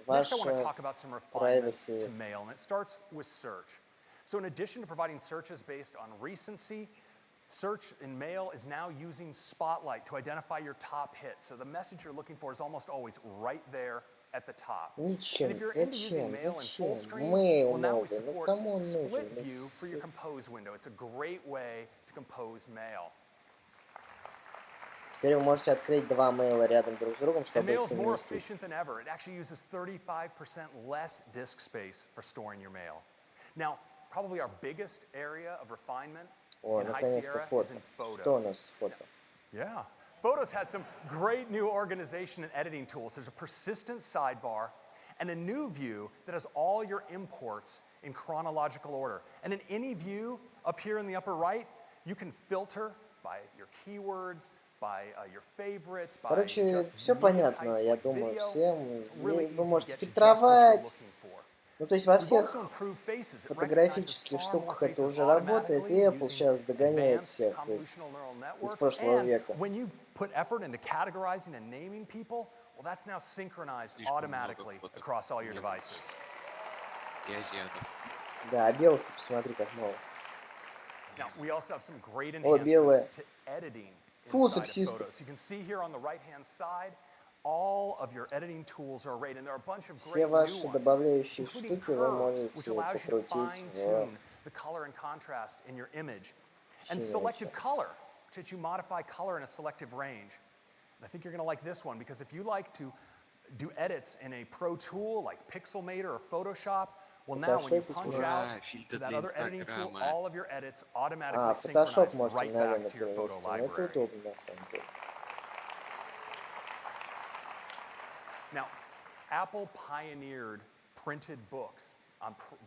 Next, I want to talk about some refinements to mail, and it starts with search. So in addition to providing searches based on recency, search in mail is now using Spotlight to identify your top hits. So the message you're looking for is almost always right there at the top. And if you're into using mail in full screen, well, now we support split view for your compose window. It's a great way to compose mail. Теперь вы можете открыть два мейла рядом друг с другом, чтобы их Mail is more совместить. efficient than ever. It actually uses 35% less disk space for storing your mail. Now, probably our biggest area of refinement О, in High наконец-то Sierra is фото. in photos. Что у нас с фото? Yeah. Photos has some great new organization and editing tools. There's a persistent sidebar and a new view that has all your imports in chronological order. And in any view up here in the upper right, you can filter by your keywords, by your favorites, by Короче, just все media понятно, types я like думаю, video. всем. It's really Вы easy to можете get to just what you're фильтровать. looking for. Ну, то есть во We've всех also improved faces. It recognizes фотографических far more штуках это faces уже работает, и automatically Apple сейчас догоняет using всех advanced из convolutional neural networks. прошлого And века. when you put effort into categorizing and naming people, well, that's now synchronized automatically across all your devices. Да, а белых-то посмотри, как мало. Now, we also have some great белые. enhancements to editing Фу, inside of сексисты. photos. You can see here on the right-hand side, all of your editing tools are arrayed, and there are a bunch of Все great new ваши ones, добавляющие including штуки вы curves, which можете allows you to покрутить в fine-tune the color and contrast in your image, and selective color, which lets you modify color in a selective range. And I think you're going to like this one, because if you like to do edits in a pro tool like Pixelmator or Photoshop, well, now when you punch out to that other editing tool, all of your edits automatically Photoshop synchronize можете right мгновенно back to your photo перенести, но это library. удобно на самом деле. Now, Apple pioneered printed books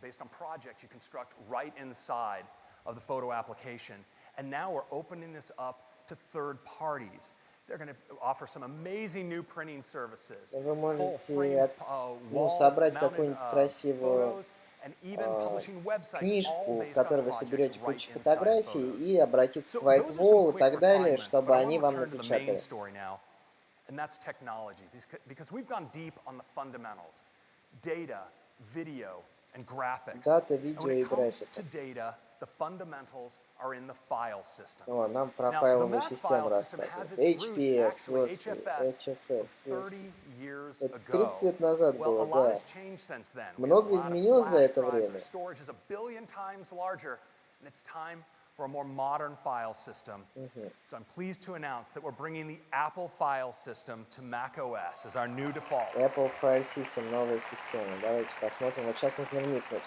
based on projects you construct right inside of the photo application. And now we're opening this up to third parties. They're going to offer some amazing new printing services. Вы можете собрать какую-нибудь красивую книжку, в которой вы соберете кучу фотографий, и обратиться к White Wall и так далее, чтобы они вам напечатали. And that's technology, because we've gone deep on the fundamentals, data, video, and graphics. Дата, видео и графика. To data, the fundamentals are in the file system. О, нам про файловую систему рассказывают. HPS, господи, HFS, господи. Это 30 лет назад было, да. Много изменилось за это время. For a more modern file system. So I'm pleased to announce that we're bringing the Apple file system to Mac OS as our new default. Apple File System, новая система. Давайте посмотрим. Вот сейчас нужно вникнуть.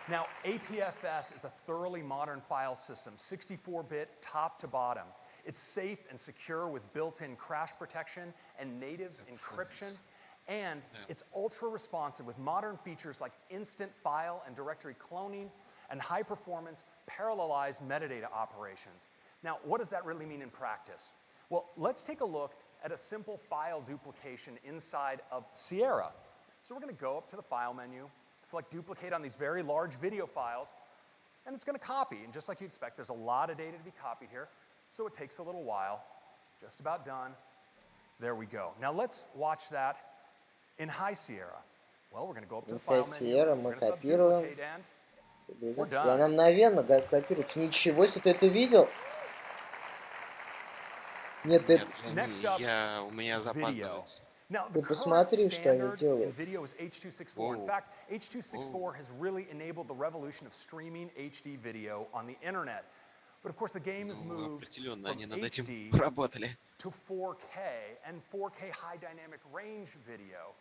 Now, APFS is a thoroughly modern file system, 64-bit top to bottom. It's safe and secure with built-in crash protection and native encryption. And it's ultra responsive with modern features like instant file and directory cloning and high-performance parallelized metadata operations. Now, what does that really mean in practice? Well, let's take a look at a simple file duplication inside of Sierra. So we're going to go up to the File menu, select Duplicate on these very large video files, and it's going to copy. And just like you expect, there's a lot of data to be copied here, so it takes a little while. Just about done. There we go. Now let's watch that in High Sierra. Well, we're going to go up to the File menu, we're going to sub-duplicate and И она мгновенно копируется. Ничего себе, ты это видел? Нет, это... У меня запаздывается. Ты посмотри, что они делают. Video is H.264. In fact, H.264 has really enabled the revolution of streaming HD video on the internet. But of course, the game has moved from HD to 4K and 4K high dynamic range video.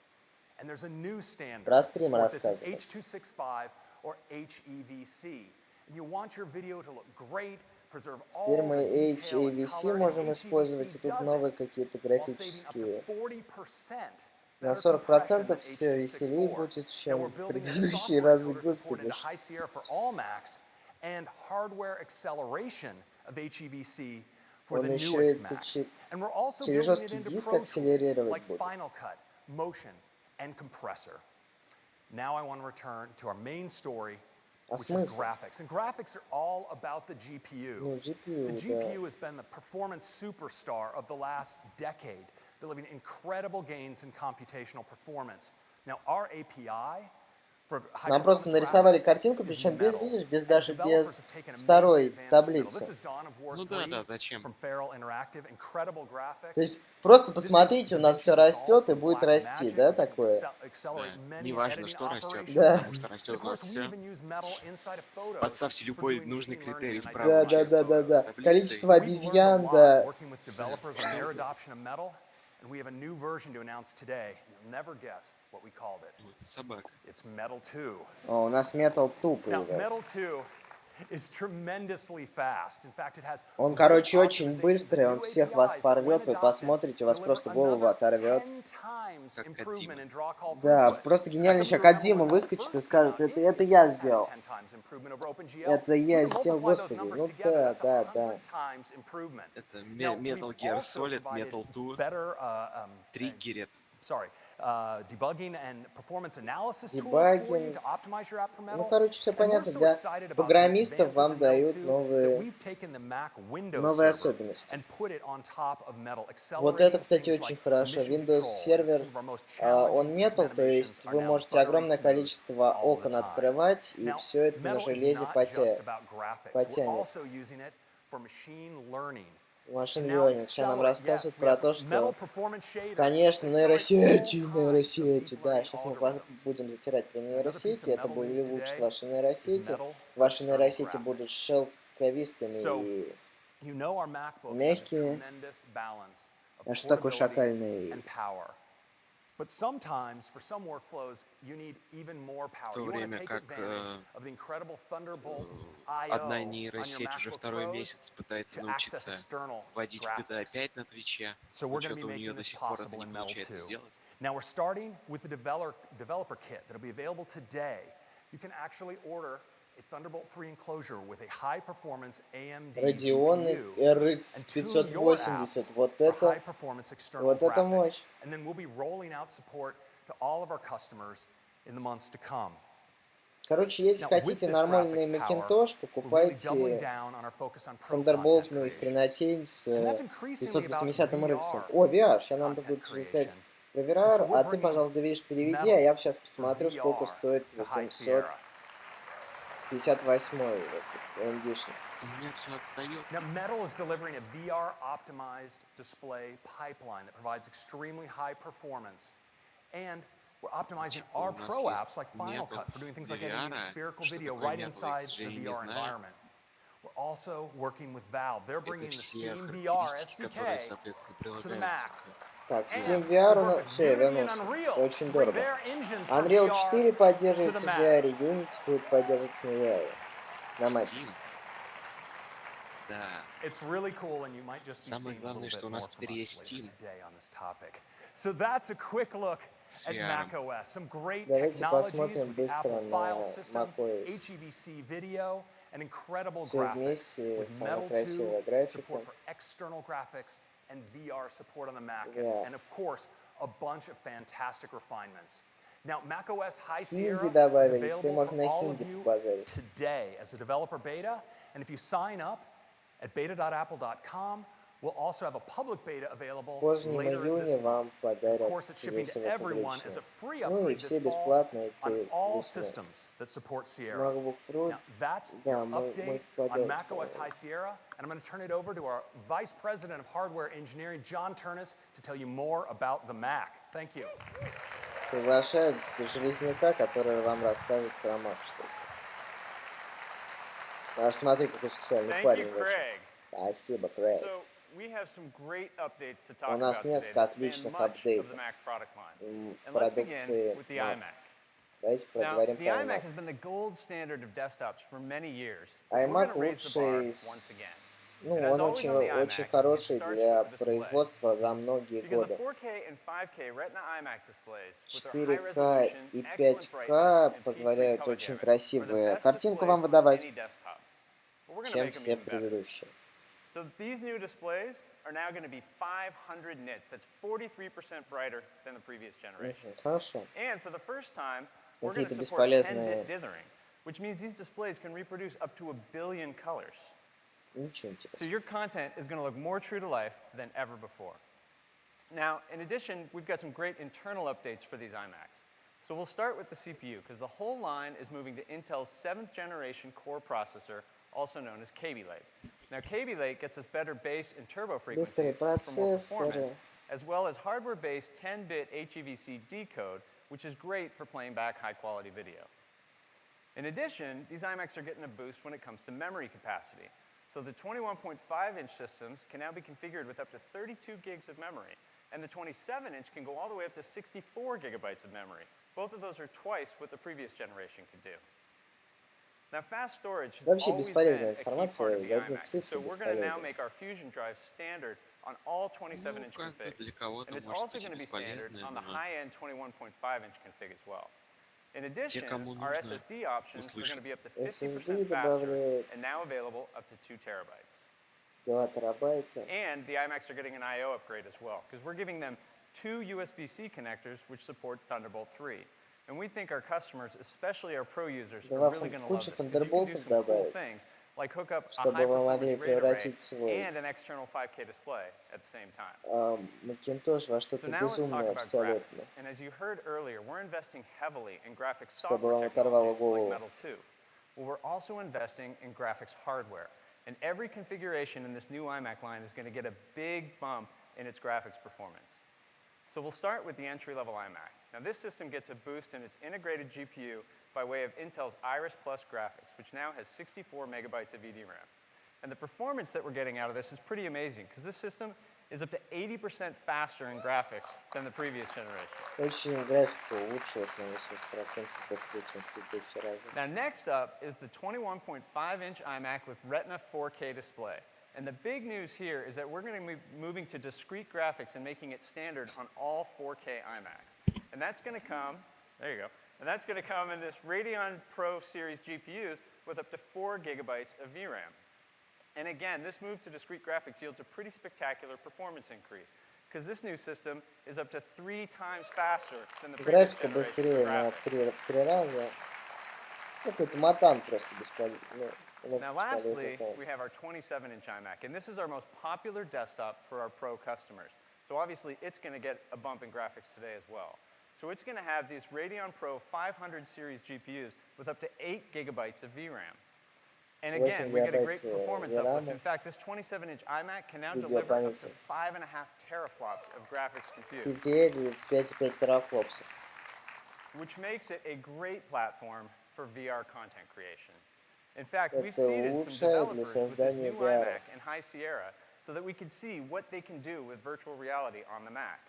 And there's a new standard. This is H.265 or HEVC. And you want your video to look great, preserve all Теперь мы the detail and HEVC color. можем использовать, и тут новые какие-то графические. На 40% все веселее будет, чем предыдущие разы, господи. And hardware acceleration of HEVC for Он the еще newest и Macs. And we're also через building it жесткий into диск Pro Tools акселерировать like будет. Final Cut, Motion, and Compressor. Now I want to return to our main story, which is graphics. And graphics are all about the GPU. Ну, GPU, The GPU has been the performance superstar of the last decade, delivering incredible gains in computational performance. Now, our API for Нам просто нарисовали картинку, причем без, видишь, даже без второй таблицы. Ну да, зачем? То есть просто посмотрите, у нас все растет и будет расти, да, такое? Да, не важно, что растет, да. Потому что растет у нас все. Подставьте любой нужный критерий в правую часть Да. Количество обезьян, да. And we have a new version to announce today. You'll never guess what we called it. Собака. It's Metal 2. О, у нас Metal 2 Now, появился. Metal 2 is tremendously fast. In fact, it has Он, короче, очень быстрый, он всех вас порвет, вы посмотрите, у вас просто голову оторвет. Да, просто гениальнейший Кодзима выскочит и скажет, это я сделал. Это я сделал, господи, ну да. Это Metal Gear Solid, Metal 2 триггерит. Debugging and performance analysis tools Дебагинг. for you to optimize your app for Metal. Ну, короче, все понятно. And we're so Для excited about программистов the вам advances in дают Metal 2 новые that we've taken the Mac Windows новые server особенности. and put it on top of Metal, Вот это, accelerating кстати, things очень like хорошо. mission Windows control. сервер, Some of our most он challenging Metal, system то есть animations вы are now можете buttery огромное smooth количество all the окон time. открывать, и Now, все это на Metal is железе not just about graphics. We're потянет. also using it for machine learning. Машин learning. Сейчас нам рассказывают про то, что, конечно, нейросети, да, сейчас мы вас будем затирать про нейросети, это будет улучшить ваши нейросети будут шелковистыми и мягкими. А что такое шакальный? But sometimes, for some workflows, you need even more power. В то время как одна нейросеть уже второй месяц пытается научиться вводить в GTA 5 на Твиче, но что-то у нее до сих пор это не получается сделать. Now we're starting with the developer kit that'll be available today. You can actually order a Thunderbolt 3 enclosure with a high-performance AMD Radeon GPU, RX and tune your 580. apps Вот for это, high-performance external вот это graphics. мощь. And then we'll be rolling out support to all of our customers in the months to come. Короче, если Now, хотите with this нормальный graphics power, Macintosh, we're really покупайте doubling down on our focus on pro content Thunderboltную creation. хренотень с And that's increasingly about 580 RX. VR О, VR, сейчас надо content будет creation. взять про And so VR, we're а ты, bringing пожалуйста, видишь, переведи, metal а я сейчас for посмотрю, сколько VR стоит to High Sierra. 858-й MD-шник. У меня все отстает. Now, Metal is delivering a VR-optimized display pipeline that provides extremely high performance. And we're optimizing our pro apps like Final Cut for doing things like editing spherical video right inside the VR environment. We're also working with Valve. They're bringing the Steam VR SDK to the Mac. Так, Steam VR у нас... Все, я вернулся. Это очень дорого. Unreal 4 поддерживается в VR, Unity будет поддерживаться на VR. На Mac. Да. It's really cool, and you might just be Самое seeing a главное, little что у bit нас more теперь from us есть later Steam. today on this topic. So that's a quick look at macOS. Some great Давайте technologies посмотрим with the быстро Apple на file system, macOS. HEVC video, and incredible Все graphics вместе, with самая Metal 2 красивая графика. support for external graphics and VR support on the Mac, Yeah. and of course, a bunch of fantastic refinements. Now, macOS High Хинди Sierra is добавили, теперь available можно for на all of хинди you побазарить. today as a developer beta, and if you sign up at beta.apple.com, we'll also have a public beta available В позднем later in июне this month. вам Of подарят course, it's shipping to веселое everyone as подключение. a free Ну и upgrade все this fall бесплатно on этой all весной. systems that support Sierra. MacBook Pro, Now, that's да, your мы update on подать. macOS High Sierra, and I'm going to turn it over to our Vice President of Hardware Engineering, John Turnus, to tell you more about the Mac. Thank you. Приглашают железняка, который вам расскажет про Mac. Аж смотри, какой сексуальный парень вышел. Спасибо, Крейг. We have some great updates to talk У about нас today несколько that span отличных much of апдейтов the Mac product line. в And let's begin продукции with the Mac. iMac. Давайте Now, поговорим the про iMac iMac. has been the gold standard of desktops for many years. We're iMac going to raise the bar лучший, once again. ну, And as он always on the очень iMac, хороший it starts для with the display. производства за многие Because the годы. 4K and 5K Retina iMac displays with their 4К high и resolution, excellent 5К brightness, and позволяют P3 color очень gamut are the красивую best картинку displays вам on выдавать, any desktop. But we're going to чем make them все even better. предыдущие. So these new displays are now going to be 500 nits. That's 43% brighter than the previous generation. Хорошо. And for the first time, we're going Какие-то to support 10-bit бесполезные... dithering, which means these displays can reproduce up to 1 billion colors. Ничего So интересного. your content is going to look more true to life than ever before. Now, in addition, we've got some great internal updates for these iMacs. So we'll start with the CPU, because the whole line is moving to Intel's 7th generation core processor, also known as Kaby Lake. Now, Kaby Lake gets us better base and turbo Быстрые frequencies for more процессоры. performance, as well as hardware-based 10-bit HEVC decode, which is great for playing back high-quality video. In addition, these iMacs are getting a boost when it comes to memory capacity. So the 21.5-inch systems can now be configured with up to 32 gigs of memory, and the 27-inch can go all the way up to 64 gigabytes of memory. Both of those are twice what the previous generation could do. Now, fast storage has Вообще always been бесполезная a key информация, part of the одни iMac, цифры so we're going to now бесполезны. make our Fusion drive standard on all 27-inch Ну, как бы configs. для кого-то And it's может also быть и going to be standard бесполезно, on the но high-end 21.5-inch config as well. In addition, кому our нужно SSD options are going to be up to 50% SSD faster добавляет and now available up to 2 terabytes. 2 терабайта. And the iMacs are getting an I/O upgrade as well, because we're giving them 2 USB-C connectors which support Thunderbolt 3. And we think our customers, especially our pro users, are really going to love кучу this, because you can do Thunderbolt'ов some cool добавить, things, like hook up a чтобы вы могли high-performance RAID array превратить свой and an external 5K display at the same time. Macintosh во So что-то now let's talk безумное about абсолютно, graphics. And as you heard earlier, we're investing heavily in graphics чтобы software вам оторвало technologies like голову. Metal 2. Well, we're also investing in graphics hardware. And every configuration in this new iMac line is going to get a big bump in its graphics performance. So we'll start with the entry-level iMac. Now this system gets a boost in its integrated GPU by way of Intel's Iris Plus graphics, which now has 64 megabytes of EDRAM. And the performance that we're getting out of this is pretty amazing, because this system is up to 80% faster in graphics than the previous generation. Очень графика улучшилась на 80% быстрее, чем в предыдущий раз. Now next up is the 21.5-inch iMac with Retina 4K display. And the big news here is that we're going to be moving to discrete graphics and making it standard on all 4K iMacs. And that's going to come, there you go, and that's going to come in this Radeon Pro Series GPUs with up to 4 gigabytes of VRAM. And again, this move to discrete graphics yields a pretty spectacular performance increase, because this new system is up to 3 times faster than the previous Графика generation of быстрее на graphics. в 3 раза. Какой-то матан просто бесполезный. Now lastly, we have our 27-inch iMac, and this is our most popular desktop for our pro customers. So obviously, it's going to get a bump in graphics today as well. So it's going to have these Radeon Pro 500 series GPUs with up to 8 gigabytes of VRAM. And again, we get a great performance uplift. In fact, this 27-inch iMac can now deliver up to 5.5 teraflops of graphics compute. Теперь 5,5 терафлопсов. Which makes it a great platform for VR content creation. In fact, we've seeded some developers with this new iMac and High Sierra so that we could see what they can do with virtual reality on the Mac.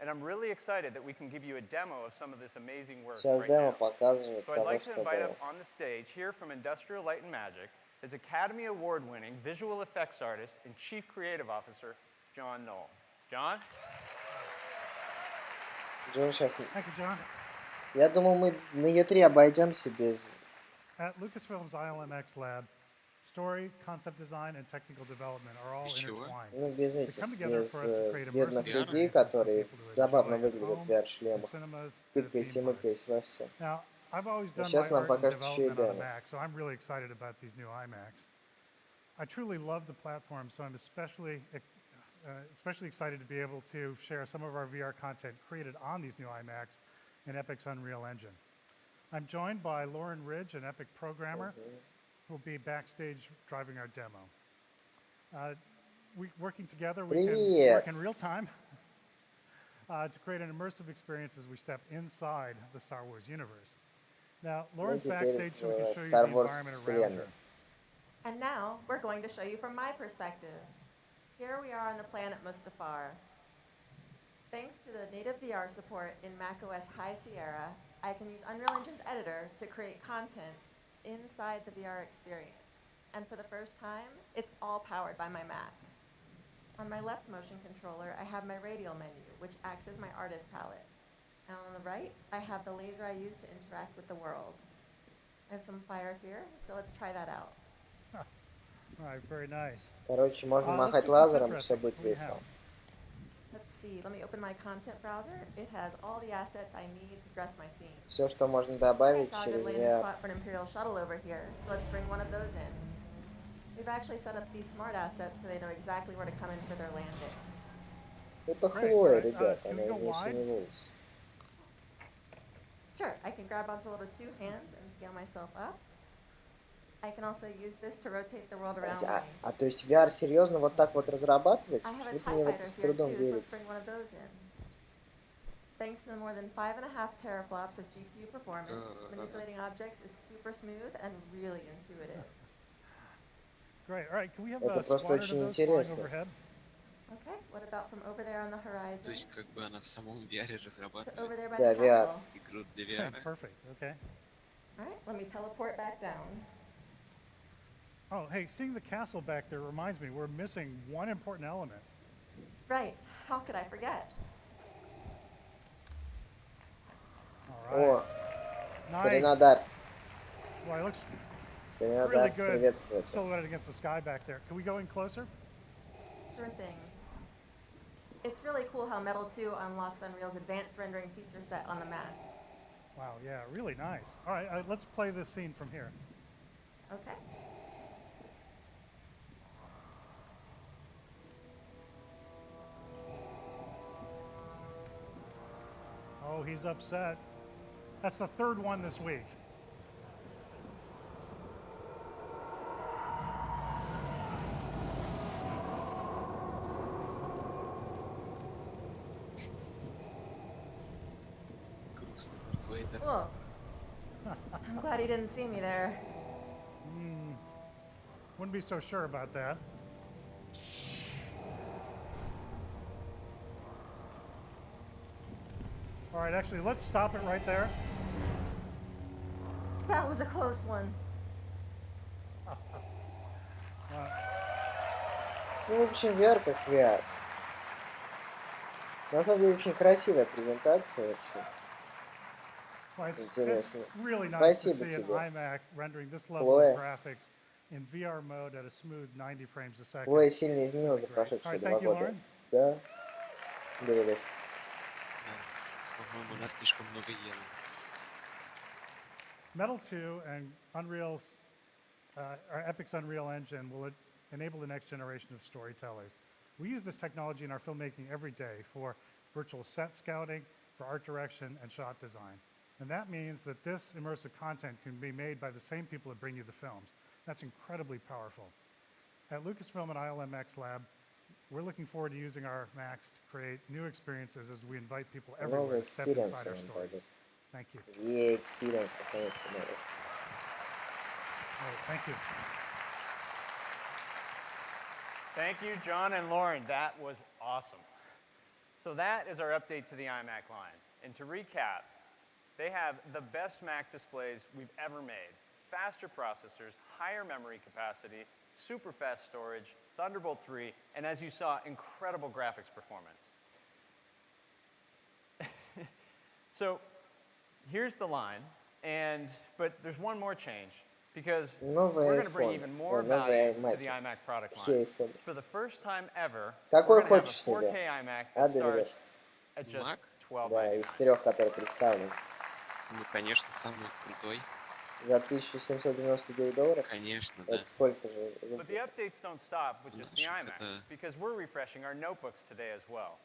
And I'm really excited that we can give you a demo of some of this amazing work right now. So I'd like to invite up on the stage here from Industrial Light and Magic is Academy Award-winning visual effects artist and Chief Creative Officer, John Knoll. John? Джон сейчас... Thank you, John. Я думал, мы на E3 обойдемся без... At Lucasfilm's ILMX lab, story, concept design, and technical development are all intertwined. Ну, без They этих, come together без for us to create бедных immersive людей, experiences for которые people to забавно enjoy at выглядят в home, in VR-шлемах. cinemas, and at Тыкаясь и theme parks. мыкаясь во все. Now, I've always done my Сейчас нам art and покажут еще и development on a демо. Mac, so I'm really excited about these new iMacs. I truly love the platform, so I'm especially excited to be able to share some of our VR content created on these new iMacs in Epic's Unreal Engine. I'm joined by Lauren Ridge, an Epic programmer, who will be backstage driving our demo. Working together, we can work in real time to create an immersive experience as we step inside the Star Wars universe. Now, Lauren's backstage so we can show you the environment around her. And now, we're going to show you from my perspective. Here we are on the planet Mustafar. Thanks to the native VR support in macOS High Sierra, I can use Unreal Engine's editor to create content inside the VR experience. And for the first time, it's all powered by my Mac. On my left motion controller, I have my radial menu, which acts as my artist palette. And on the right, I have the laser I use to interact with the world. I have some fire here, so let's try that out. All right, very nice. Короче, можно махать лазером, все будет весело. Let's see, let me open my content browser. It has all the assets I need to dress my scene. Все, что можно добавить I saw a через good landing VR. spot for an Imperial shuttle over here, so let's bring one of those in. We've actually set up these smart assets so they know exactly where to come in for their landing. Это Хлоя, ребята, она еще не волос. Sure, I can grab onto little two hands and scale myself up. I can also use this to rotate the world around me. А то есть VR серьезно вот так вот разрабатывается? Почему-то мне в это с трудом верится. Thanks to more than 5.5 teraflops of GPU performance, manipulating objects is super smooth and really intuitive. Great. All right, can we have Это a просто squadron очень of those flying интересно. overhead? Okay, what about from over there on the horizon? То есть как бы она в самом VR So разрабатывает over there by Да, the VR. castle. игру для VR. Perfect. Okay. All right, let me teleport back down. Oh, hey, seeing the castle back there reminds me we're missing one important element. Right, how could I forget? All right. О, старина Дарт. Well, it looks Старина really Дарт, good приветствую вас. silhouetted against the sky back there. Can we go in closer? Sure thing. It's really cool how Metal 2 unlocks Unreal's advanced rendering feature set on the Mac. Wow, yeah, really nice. All right, let's play this scene from here. Okay. Oh, he's upset. That's the third one this week. Грустно, Дарт Вейдер. Whoa. I'm glad he didn't see me there. Wouldn't be so sure about that. All right, actually, let's stop it right there. That was a close one. Ну, в общем, VR как VR. На самом деле, очень красивая презентация вообще. Well, it's Интересно. really nice to Спасибо see an тебе. iMac rendering this level Хлоя. of graphics in VR mode at a smooth 90 frames a second. Хлоя сильно изменилась за All прошедшие right, 2 thank you, года. Lauren. Да. Берешь. По-моему, она слишком много ела. Metal 2 and Unreal's, our Epic's Unreal Engine will enable the next generation of storytellers. We use this technology in our filmmaking every day for virtual set scouting, for art direction, and shot design. And that means that this immersive content can be made by the same people that bring you the films. That's incredibly powerful. At Lucasfilm and ILMX Lab, we're looking forward to using our Macs to create new experiences as we invite people everywhere to step inside our stories. Thank you. EA Experience, наконец-то новый. All right, thank you. Thank you, John and Lauren. That was awesome. So that is our update to the iMac line. And to recap, they have the best Mac displays we've ever made. Faster processors, higher memory capacity, super fast storage, Thunderbolt 3, and as you saw, incredible graphics performance. So here's the line, but there's one more change, because we're going to bring even more value to the iMac product line. For the first time ever, we're going to have a 4K iMac that starts at just $12.99. Да, из 3, которые представлены. Ну, конечно, самый крутой. За $1799? Конечно, да. Это сколько же? But the updates don't stop with just the iMac, because we're refreshing our notebooks today as well.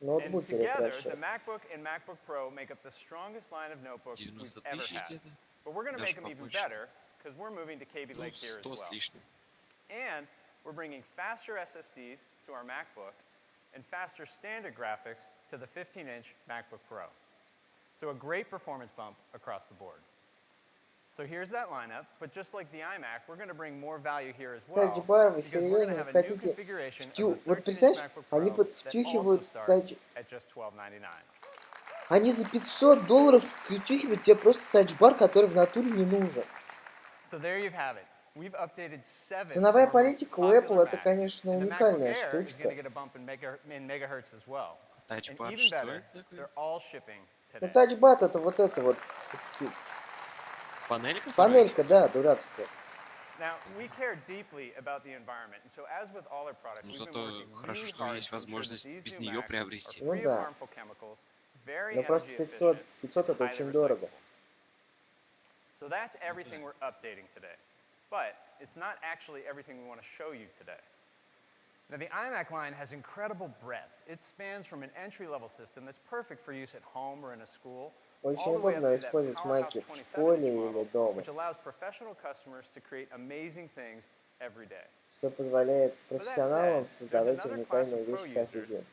And together, the MacBook and MacBook Pro make up the strongest line of notebooks we've ever had. But we're going to make them even better, because we're moving to Kaby Lake here as well. And we're bringing faster SSDs to our MacBook and faster standard graphics to the 15-inch MacBook Pro. So a great performance bump across the board. So here's that lineup, but just like the iMac, we're going to bring more value here as well. Тачбар, вы серьезно? Вы хотите... Вот представляешь, они втюхивают тач... Они за $500 втюхивают тебе просто тачбар, который в натуре не нужен. Ценовая политика у Apple — это, конечно, уникальная штучка. Тачбар, что это такое? Ну, тачбат — это вот это вот... Панелька? Панелька, да, дурацкая. Ну, зато хорошо, что есть возможность без нее приобрести. Ну да. Но просто 500 это очень дорого. So that's everything we're updating today. But it's not actually everything we want to show you today. Now, the iMac line has incredible breadth. It spans from an entry-level system that's perfect for use at home or in a school, Очень удобно использовать маки в школе или дома, что позволяет профессионалам создавать уникальные вещи каждый день.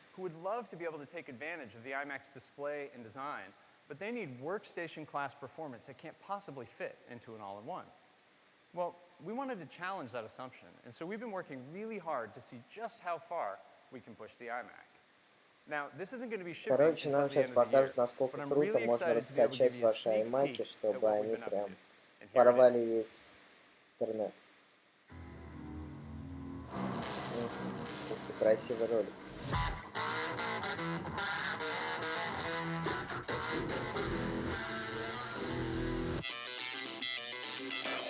But they need workstation class performance that can't possibly fit into an all-in-one. Well, we wanted to challenge that assumption, and so we've been working really hard to see just how far we can push the iMac. Now, this isn't going to be shipping Короче, нам until the сейчас end of the year, покажут, насколько but I'm круто really можно excited to be able to раскачать give you a ваши sneak iMac, peek at чтобы what we've они been up прям to. And here it порвали is. весь интернет. Ух ты, красивый ролик.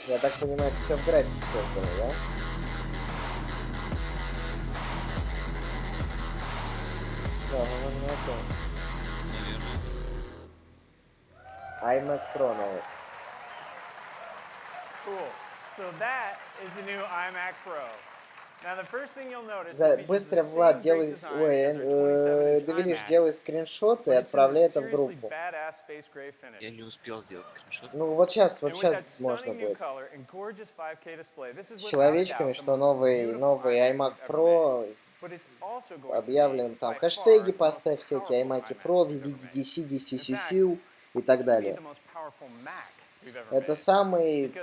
Я так понимаю, это все в графике создано, да? Да, наверное. iMac Pro новый. Cool. So that is the new iMac Pro. Now the first thing you'll notice Быстро, Влад, делай, Давилиш, делай скриншоты и отправляй это в группу. Я не успел сделать скриншот. Ну вот сейчас можно будет. С человечками, что новый iMac Pro объявлен, там хэштеги поставь, всякие iMac Pro, WWDC17 и так далее. Это самый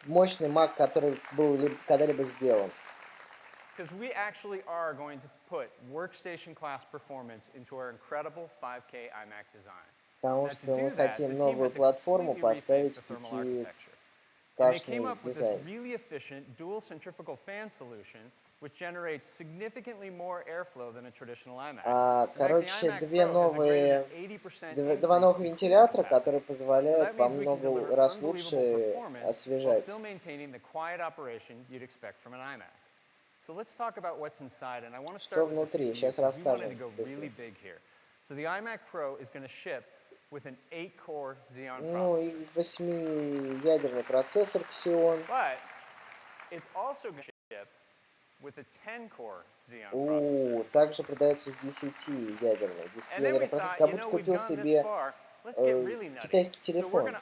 мощный Mac, который был когда-либо сделан. Because we actually are going to put workstation class performance into our incredible 5K iMac design. Потому что мы хотим новую платформу поставить в 5-кашный дизайн. Really efficient dual centrifugal fan solution which generates significantly more airflow than a traditional iMac. Короче, два новых вентилятора, которые позволяют во много раз лучше освежать. Still maintaining the quiet operation you'd expect from an iMac. So let's talk about what's inside, and I want to start with the CPU because we wanted to go really big here. So the iMac Pro is going to ship with an 8-core Xeon processor. Ну и 8-ядерный процессор Xeon. But it's also going to ship with a 10-core Xeon processor. Также продается с 10-ядерный. 10-ядерный процессор, как будто купил себе китайский телефон.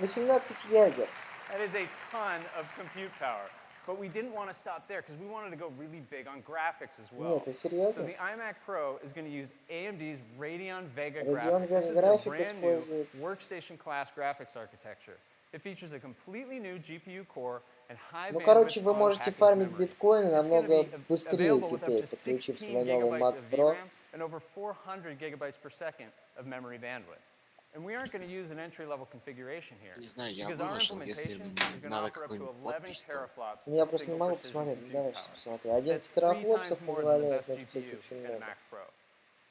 18 ядер. That is a ton of compute power. But we didn't want to stop there because we wanted to go really big on graphics as well. Нет, серьезно? So the iMac Pro is going to use AMD's Radeon Vega Radeon graphics. This is Vega a brand new workstation-class graphics architecture. It features a completely new GPU core and high bandwidth. Ну, короче, вы можете фармить биткоины намного быстрее теперь, подключив свой новый Mac Pro. And over 400 gigabytes per second of memory bandwidth. And we aren't going to use an entry-level configuration here, because our implementation is going to offer up to 11 teraflops. Я просто не могу посмотреть. Давай сейчас посмотрю. 11 терафлопсов позволяет, это, кстати, очень много.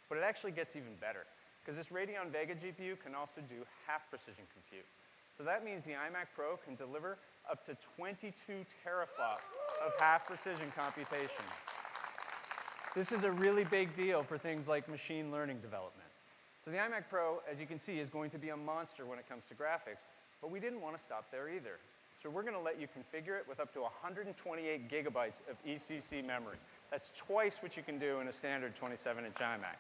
But it actually gets even better, because this Radeon Vega GPU can also do half-precision compute. So that means the iMac Pro can deliver up to 22 teraflops of half-precision computation. This is a really big deal for things like machine learning development. So the iMac Pro, as you can see, is going to be a monster when it comes to graphics, but we didn't want to stop there either. So we're going to let you configure it with up to 128 gigabytes of ECC memory. That's twice what you can do in a standard 27-inch iMac.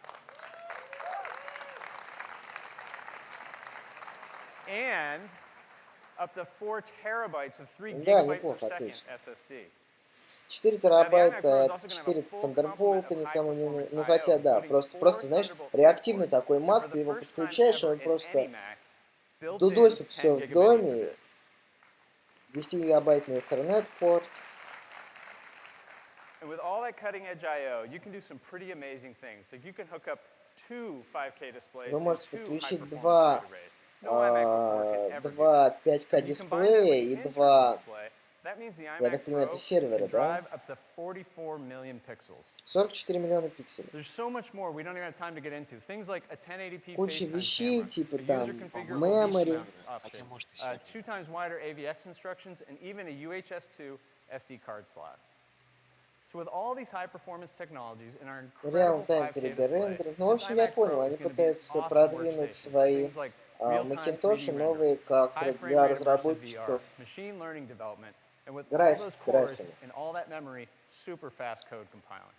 And up to 4 terabytes of 3 gigabytes per second SSD. 4 терабайта, 4 Thunderbolt никому не нужны. Ну хотя да, просто знаешь, реактивный такой Mac, ты его подключаешь, он просто дудосит все в доме. 10-гигабайтный Ethernet порт. And with all that cutting-edge I/O, you can do some pretty amazing things. Like you can hook up 2 5K displays. Вы можете подключить два 5К дисплея и два. Я так понимаю, это серверы, да? 44 миллиона пикселей. Куча вещей, типа там memory. Хотя может и сервер. 2 times wider AVX instructions and even a UHS-2 SD card slot. So with all these high-performance technologies in our incredible 5K display, ну, в общем, я понял, они пытаются продвинуть свои Macintosh новые как для разработчиков. Графиками. And all that memory, super fast code compiling.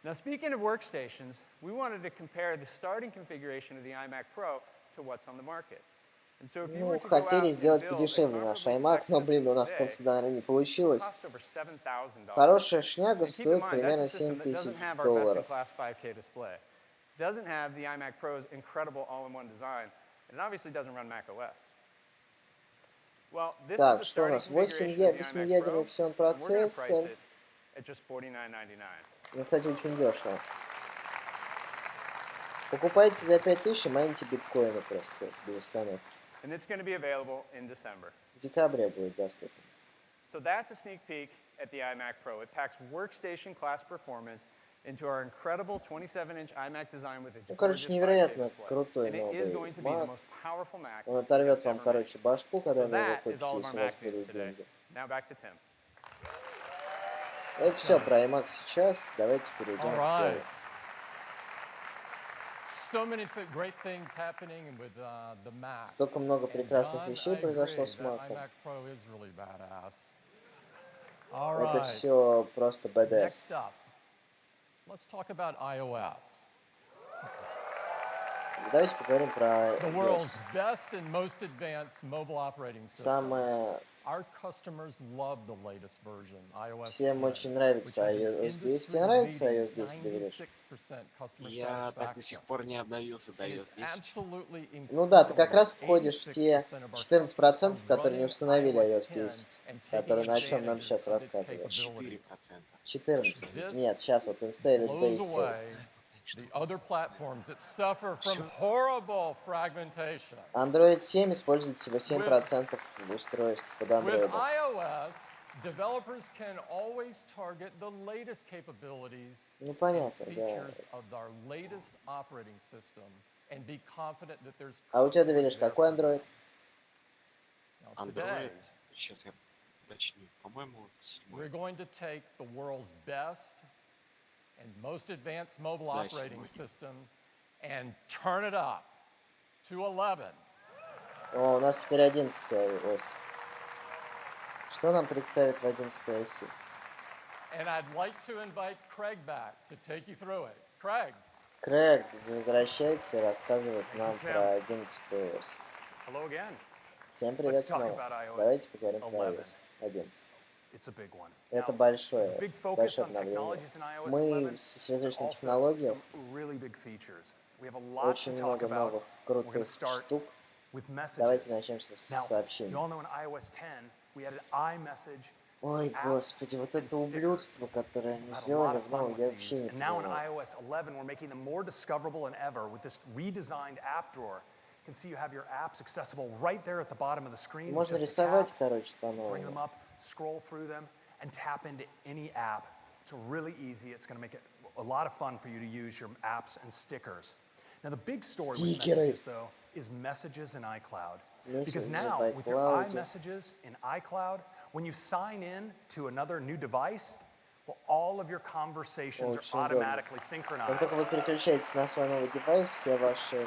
Now, speaking of workstations, we wanted to compare the starting configuration of the iMac Pro to what's on the market. And so if you were to go out хотели сделать and build подешевле a наш comparable iMac, но, блин, у нас today, как всегда, наверное, не получилось. it cost over $7,000. Хорошая шняга And keep in стоит mind, примерно that's a system that doesn't have our $7000. best-in-class 5K display. It doesn't have the iMac Pro's incredible all-in-one design, and it obviously doesn't run Mac OS. Well, this Так, is the что у starting нас? configuration of the iMac Pro. 8-ядерный Xeon and we're going to price процессор. it at just $49.99. Ну, кстати, очень дешево. Покупайте за 5000, майните биткоины просто без остановки. And it's going to be available in December. В декабре будет доступен. So that's a sneak peek at the iMac Pro. It packs workstation-class performance into our incredible 27-inch iMac design with a Ну, короче, gorgeous 5K невероятно display. крутой And it is новый going to be the Mac. most powerful Mac Он оторвет you've вам, ever короче, башку, когда made. вы So его that is купите, all of если our у вас Mac news будут today. деньги. Now back to Tim. Это все про iMac сейчас. Давайте перейдем к делу. So many great things happening with the Mac. Столько много прекрасных вещей произошло с Mac. Mac'ом. iMac Pro is really badass. All Это right. все просто badass. Next up, let's talk about iOS. Давайте поговорим про The world's best and most advanced mobile operating system. самое... Our customers love the latest version, iOS 10. Всем очень нравится iOS 10. Тебе нравится iOS 10, доверяешь? Я так до сих пор не обновился до iOS 10. Ну да, ты как раз входишь в те 14%, которые не установили iOS 10, которые на чем нам сейчас рассказываешь. 4%. 14. Нет, сейчас вот installed base case. the other platforms that suffer from horrible fragmentation. Android 7 использует всего 7% устройств под With Android. iOS, developers can always target the latest capabilities Ну and понятно, да. features of our latest operating system and be confident that there's А у тебя, coverage Давидыч, there какой for them. Android? Now, today, Android, сейчас я уточню, по-моему, we're 7. going to take the world's best and most advanced mobile Да, operating 7. system and turn it up to 11. О, у нас теперь 11-я ось. Что нам представит в 11-й оси? And I'd like to invite Craig back to take you through it. Craig. Крэг возвращается и рассказывает нам Tim. про 11-ю ось. Hello again. Всем привет Let's talk снова. about iOS Давайте поговорим про 11. iOS 11. It's a big one. Это Now, большое big focus большое on обновление. technologies in iOS Мы 11, сосредоточены на also технологиях. some really big features. We have a lot Очень to talk много about. новых We're going to крутых start штук. with messages. Давайте начнем с Now, you сообщений. all know in iOS 10, we added iMessage. Ой, господи, вот это ублюдство, которое они сделали в новом, я вообще не And now in понимаю. iOS 11, we're making them more discoverable than ever with this redesigned app drawer. You can see you have your apps accessible right there at the bottom of the screen. Можно Just a рисовать, tap, короче, bring them по-новому. up, scroll through them, and tap into any app. It's really easy. It's going to make it a lot of fun for you to use your apps and stickers. Now, the big story with messages, though, is messages in iCloud. Because now, with your iMessages in iCloud, when you sign in to another new device, well, all of your conversations are automatically Как synchronized. только вы переключаетесь на свой новый девайс, все ваши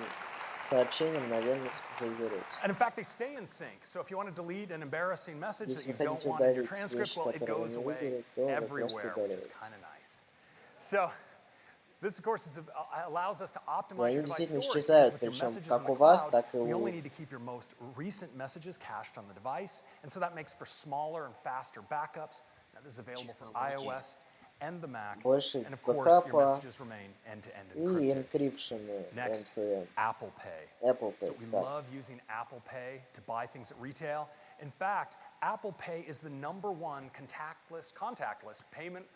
сообщения мгновенно синхронизируются. And in fact, they stay in sync. So if you want to delete an embarrassing message that Если you вы don't хотите want in your удалить transcript, вещи, well, it которые вы goes не away выберете, то вы просто everywhere, which is удаляете. kind of nice. So this, of course, allows us to И optimize они your device действительно storage. исчезают, With your причем messages in как the у вас, cloud, так и we у... only need to keep your most recent messages cached on the device, and so that makes for smaller and faster backups. Now, this is available for iOS and the Mac, Больше and of course, your бэкапа messages remain end-to-end и encrypted. энкрипшены Next, end-to-end. Apple Pay. Apple Pay, So we так. love using Apple Pay to buy things at retail. In fact, Apple Pay is the #1 contactless payment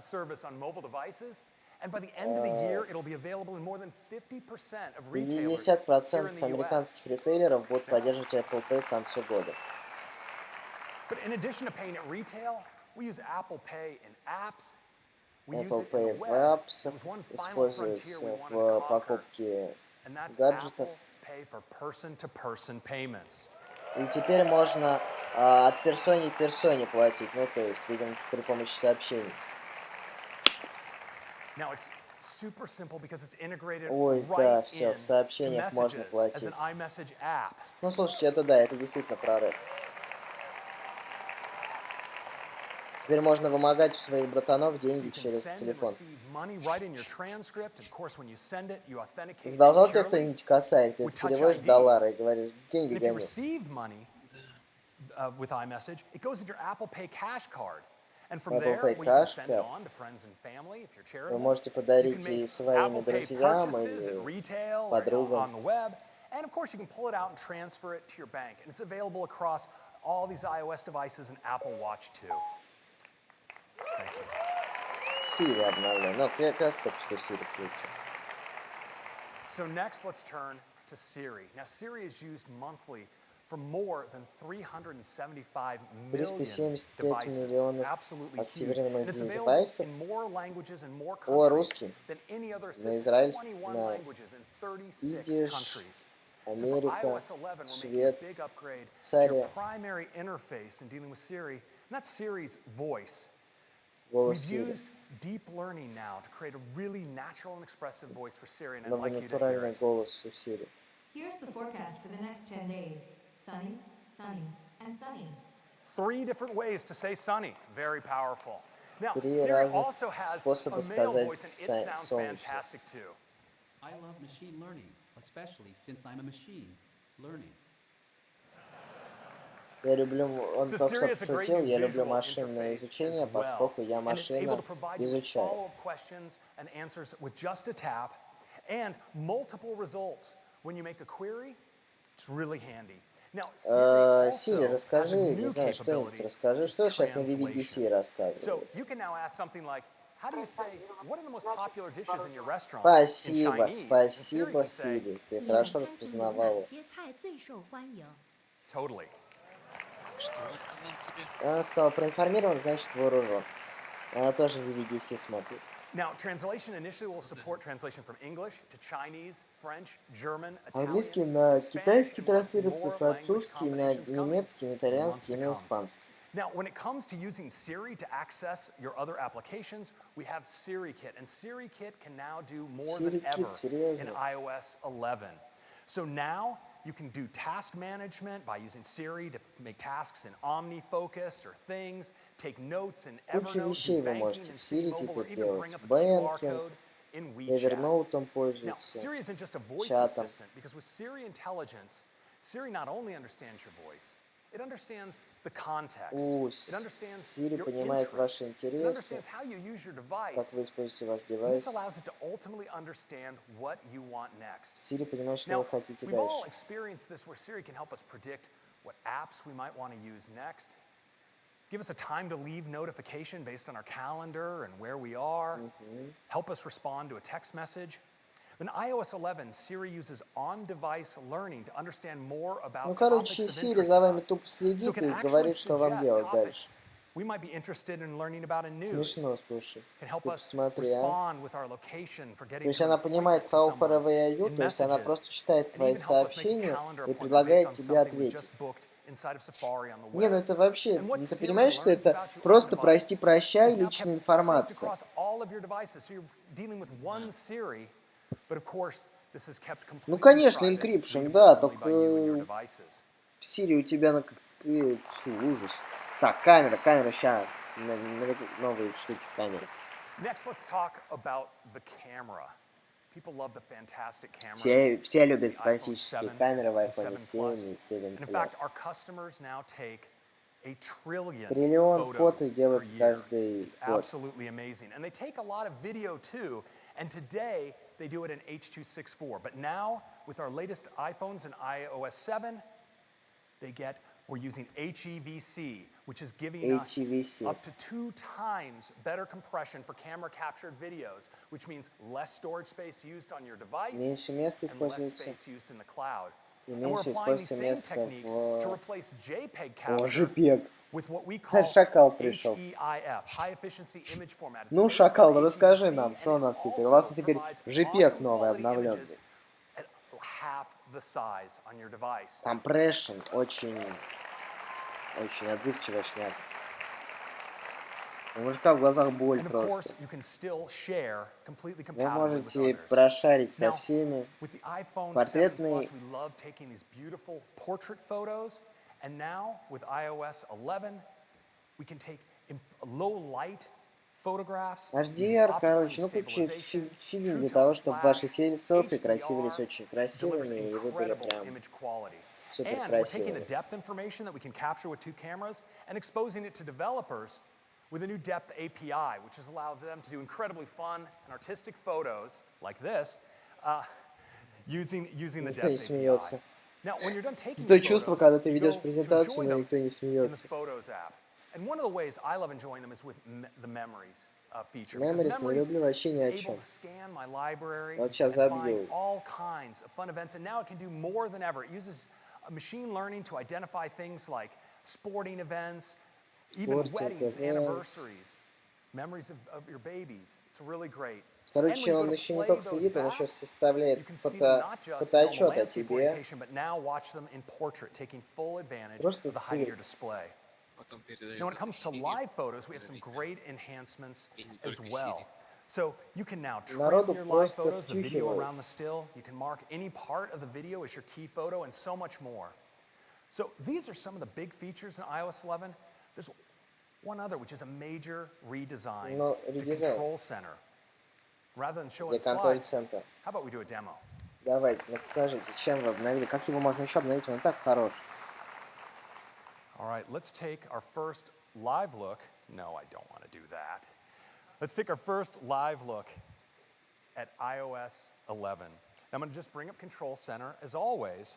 service on mobile devices. And by the end of the year, it'll be available in more than 50% of retailers here in 50% the US. американских ритейлеров будут поддерживать Apple Pay к концу года. But in addition to paying at retail, we use Apple Pay in apps. We use Apple it in Pay the в web. apps There was one final frontier используется we wanted to в conquer, покупке and that's гаджетов. Apple Pay for person-to-person payments. И теперь можно от персоны к персоне платить, ну то есть, видимо, при помощи сообщений. Now it's super simple because it's integrated Ой, да, right все, в in сообщениях to можно Messages as платить. an iMessage app. Ну слушайте, это да, это действительно прорыв. Теперь можно вымогать у своих братанов деньги через телефон. Задолжал тебе кто-нибудь косарь, ты переводишь доллары и говоришь, деньги гони. With iMessage, it goes into your Apple Pay cash card. And from Apple there, Pay we can Cash send it Card. on to friends and family if you're Вы charitable. можете You подарить can и make своим Apple Pay друзьям, purchases at и retail or подругам. on the web. And of course, you can pull it out and transfer it to your bank. And it's available across all these iOS devices and Apple Watch too. Thank you. Siri обновляю. Ну, как раз только что Siri включил. So next, let's turn to Siri. Now, Siri is used monthly for more than 375 million 375 devices. It's миллионов absolutely huge. активированных And it's available девайсов. in more languages and more О, countries русский. than any other На system. израильский, 21 на languages in 36 идиш, countries. So for Америка, iOS 11, we're making a Швед, big upgrade to Цария. your primary interface in dealing with Siri, and that's Siri's voice. Голос We've Siri. used deep learning now to create a really natural and expressive voice for Siri, and I'd like you to hear Многонатуральный it. голос у Siri. Here's the forecast for the next 10 days. Sunny, sunny, and sunny. 3 different ways to say sunny. Very powerful. Now, Три Siri разных also has способа a male сказать voice, and it sounds солнечно. fantastic too. I love machine learning, especially since I'm a machine learning. Я люблю, он So только что Siri has a great пошутил, new я люблю visual машинное interface изучение, as well. поскольку я And it's able машина to provide you with изучаю. follow-up questions and answers with just a tap, and multiple results. When you make a query, it's really handy. Now, Siri, расскажи, не знаю, что-нибудь расскажи, что сейчас на WWDC So рассказывают. you can now ask something like, how do you say, what are the most popular dishes in your restaurant Спасибо, in Chinese? And Siri спасибо, can say, Сири. Ты хорошо распознавала. Totally. Что он сказал тебе? Она сказала, проинформирован, значит вооружен. Она тоже WWDC смотрит. Now, translation initially will support translation from English to Chinese, French, German, Английский Italian, на Spanish, китайский and we'll have транслируется, more language французский на combinations coming немецкий, на in the months итальянский, to на come. испанский. Now, when it comes to using Siri to access your other applications, we have SiriKit, and SiriKit can now do more than SiriKit, ever серьезно? in iOS 11. So now you can do task management by using Siri to make tasks in OmniFocus or Things, take notes in Кучу Evernote, вещей do вы banking можете in в Siri City Mobile, or теперь even делать. bring up a QR Бэнкинг, code in WeChat. Evernote Now, пользуются, Siri isn't just a voice чатом. assistant, because with Siri Intelligence, Siri not only understands your voice, it understands the context. It understands Siri your понимает interests. ваши It интересы, understands how you use your device. как вы используете ваш And this девайс. allows it to ultimately understand what you want next. Siri понимает, что Now, вы хотите we've all дальше. experienced this where Siri can help us predict what apps we might want to use next, give us a time to leave notification based on our calendar and where we are, help us respond to a text message. In iOS 11, Siri uses on-device learning to understand more about Ну, topics короче, of Siri interest за to вами us. тупо So it следит can и actually говорит, что вам suggest делать topics дальше. we might be interested in learning about in news. Смешно, слушай. Can help Ты us посмотри, а. respond with our location for То getting есть to an она понимает appointment to how far someone away are you, in то есть она messages, просто читает and твои even help us make a сообщения calendar и appointment based предлагает on тебе something we ответить. just booked inside of Safari on the Не, ну web. это вообще, And what ты Siri понимаешь, что learns это about you on просто device прости-прощай is now личная kept saved информация. across all of your devices. So you're dealing with one Siri, but of course this is kept Ну, completely конечно, private, encryption, readable да, only только by you and your devices. Siri у тебя на... Фу, ужас. Так, камера, ща. Новые штуки камеры. Next, let's talk about the camera. People love the fantastic cameras. Все любят the iPhone фантастические 7 камеры в and iPhone 7 7 Plus. и 7 And in fact, Plus. our customers now take a trillion Триллион фото photos per делается year. каждый It's год. absolutely amazing. And they take a lot of video too. And today, they do it in H.264. But now, with our latest iPhones and iOS 7, we're using HEVC, which is giving us up to 2 times better compression for camera-captured videos, which means less storage space used on your device Меньше места and less используется. space used in the cloud. И And we're меньше applying these используется same места techniques to в... replace JPEG О, capture JPEG. with what we call Шакал пришел. HEIF, High Efficiency Image Format. It's Ну, based Шакал, on расскажи HEVC, нам, and что у it нас теперь? У also вас теперь provides JPEG awesome новый, quality обновленный. images at half the size on your device. Compression очень отзывчивая шняга. У мужика в глазах боль And of просто. course, you can still share completely Вы compatibly with можете others. прошарить со Now, всеми. with the iPhone 7 Портретный Plus, we love taking these beautiful portrait photos. And now, with iOS 11, we can take low light photographs. HDR, короче, ну куча фигни для того, чтобы ваши селфи красивились очень красивыми, и вы были прям супер And we're taking the красивыми. depth information that we can capture with 2 cameras and exposing it to developers with a new depth API, which has allowed them to do incredibly fun and artistic photos like this using the Никто не depth смеется. API. Now, when you're done taking То these чувство, photos, когда ты you ведешь go to презентацию, enjoy но them никто не in the смеется. Photos app. And one of the ways I love enjoying them is with the Memories feature. Memories не люблю вообще ни о is able чем. to scan my library Вот сейчас and find забью. all kinds of fun events, and now it can do more than ever. It uses machine learning to identify things like sporting events, even Sporting weddings, events. anniversaries, memories of your babies. It's really great. Короче, он еще не только следит, он еще составляет фотоотчет о тебе. But now watch them in portrait, taking full advantage Просто of the height of your цирк. display. Потом передает Now, when it comes to сообщение. live photos, we have some great enhancements И не as только well. Siri. So you can now trim Народу your live просто photos, the video втюхивают. around the still. You can mark any part of the video as your key photo, and so much more. So these are some of the big features in iOS 11. There's one other, which is a major redesign, Но the редизайн control center. Rather than showing для slides, контроль-центра. how about we do a demo? Давайте, ну покажите, чем вы обновили, как его можно еще обновить, он и так хорош. All right, let's take our first live look. No, I don't want to do that. Let's take our first live look at iOS 11. I'm going to just bring up Control Center as always.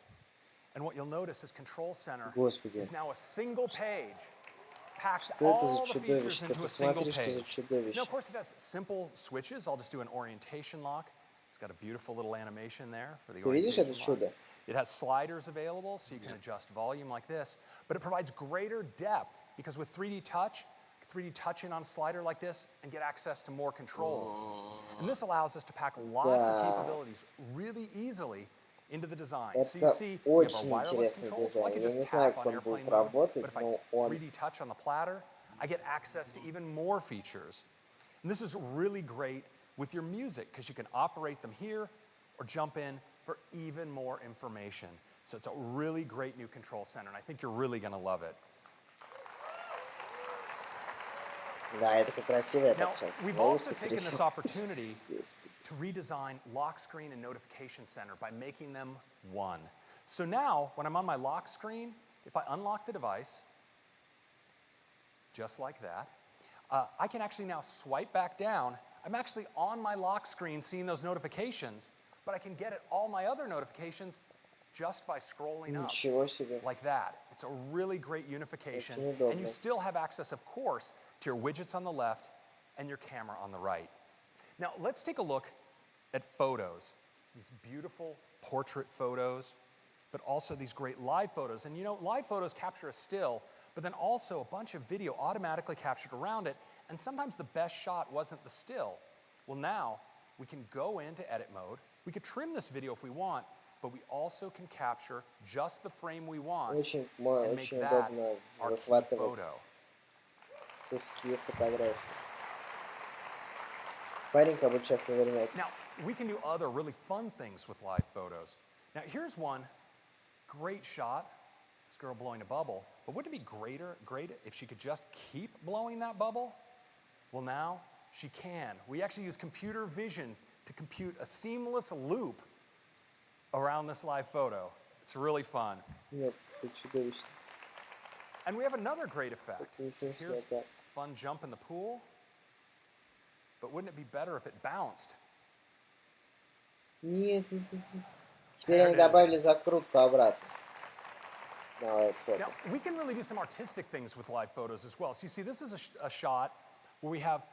And what you'll notice is Control Center Господи. is now a single page packs Что это за all the features чудовище? Ты into a single посмотри, что за page. Now, чудовище. of course, it has simple switches. I'll just do an orientation lock. It's got a beautiful little animation there for the Ты видишь это orientation lock. чудо? It has sliders available, so you can adjust volume like this. But it provides greater depth because with 3D touch in on a slider like this and get access to more controls. And this allows us to pack lots of capabilities really easily into the design. So you Это see, we have our очень wireless интересный controls, so I дизайн. can Я не just знаю, tap как on он airplane будет mode, работать, but if I но он 3D touch on the platter, I get access to even more features. And this is really great with your music because you can operate them here or jump in for even more information. So it's a really great new control center, and I think you're really going to love it. Да, это как красиво, я Now, так сейчас we've волосы also taken this перешел. opportunity to redesign lock screen and notification center by making them one. So now, when I'm on my lock screen, if I unlock the device, just like that, I can actually now swipe back down. I'm actually on my lock screen seeing those notifications, but I can get at all my other notifications just by scrolling up. Ничего себе. Like that. It's a really great unification. Очень And you удобно. still have access, of course, to your widgets on the left and your camera on the right. Now, let's take a look at photos. These beautiful portrait photos, but also these great live photos. And you know, live photos capture a still, but then also a bunch of video automatically captured around it. And sometimes the best shot wasn't the still. Well, now we can go into edit mode. We could trim this video if we want, but we also can capture just the frame we want Очень and make that удобно our key выхватывать photo. куски фотографий. Парень как будто сейчас не вернется. Now, we can do other really fun things with live photos. Now, here's one great shot. This girl blowing a bubble. But wouldn't it be great if she could just keep blowing that bubble? Well, now she can. We actually use computer vision to compute a seamless loop around this live photo. It's really fun. Нет, это чудовищно. And we have another great effect. So here's это. a fun jump in the pool. But wouldn't it be better if it bounced? Нет, нет, нет, нет. Теперь они добавили закрутку обратно. На live photo. Now, we can really do some artistic things with live photos as well. So you see, this is a shot where we have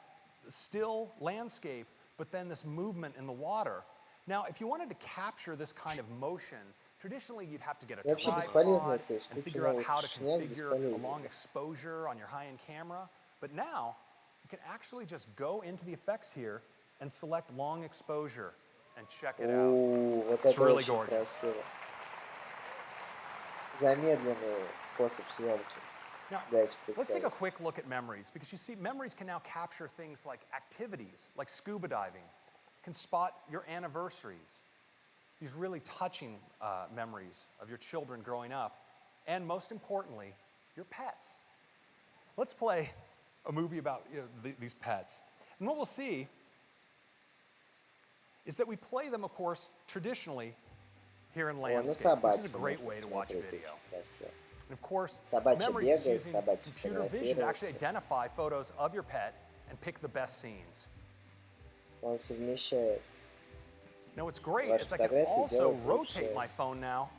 still landscape, but then this movement in the water. Now, if you wanted to capture this kind of motion, traditionally you'd have to get a Вообще tripod бесполезно, то есть and куча figure out новых how to шняк configure бесполезно. a long exposure on your high-end camera. But now, you can actually just go into the effects here and select long exposure and check it out. Вот It's это really очень gorgeous. красиво. Замедленный способ съемки. Now, Дальше let's take a представить. quick look at memories, because you see, memories can now capture things like activities, like scuba diving, can spot your anniversaries, these really touching memories of your children growing up, and most importantly, your pets. Let's play a movie about these pets. And what we'll see is that we play them, of course, traditionally here in О, на landscape, which is собаке a great можно way to watch смотреть, video. очень красиво. And of course, Собачья memories is бегает, using собаки computer vision to actually фотографируются. identify photos of your pet and pick the best scenes. Он совмещает. Now what's great Ваши is I can фотографии also делают rotate лучше my phone now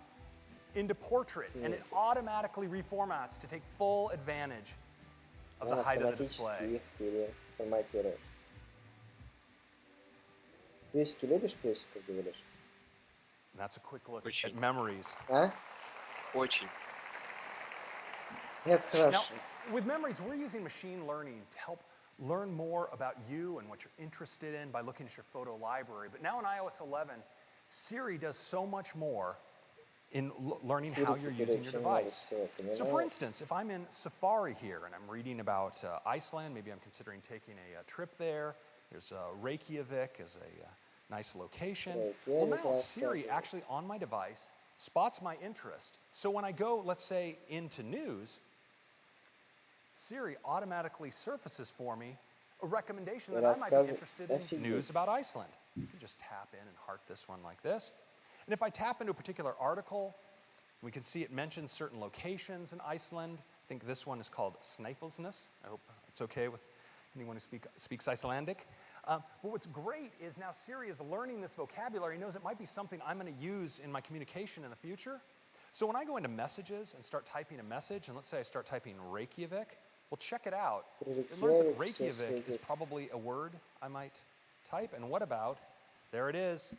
into portrait, and it automatically reformats to take full advantage of the Он height of the автоматически display. их переформатирует. Песики любишь песиков, говоришь? And that's a quick look Очень. at memories. А? Очень. Это Now, хорошо. with memories, we're using machine learning to help learn more about you and what you're interested in by looking at your photo library. But now in iOS 11, Siri does so much more in learning Siri how you're теперь using your очень много device. всего So for понимает. instance, if I'm in Safari here and I'm reading about Iceland, maybe I'm considering taking a trip there. There's Reykjavik as a nice location. Well, now Siri actually on my device spots my interest. So when I go, let's say, into news, Siri automatically surfaces for me a recommendation that I might be interested in news about Iceland. You can just tap in and heart this one like this. And if I tap into a particular article, we can see it mentions certain locations in Iceland. I think this one is called Snæfellsnes. I hope it's okay with anyone who speaks Icelandic. But what's great is now Siri is learning this vocabulary, knows it might be something I'm going to use in my communication in the future. So when I go into messages and start typing a message, and let's say I start typing Reykjavik, Well, check it out. It learns that Reykjavik, Reykjavik is probably a word I might type. And what about, there it is,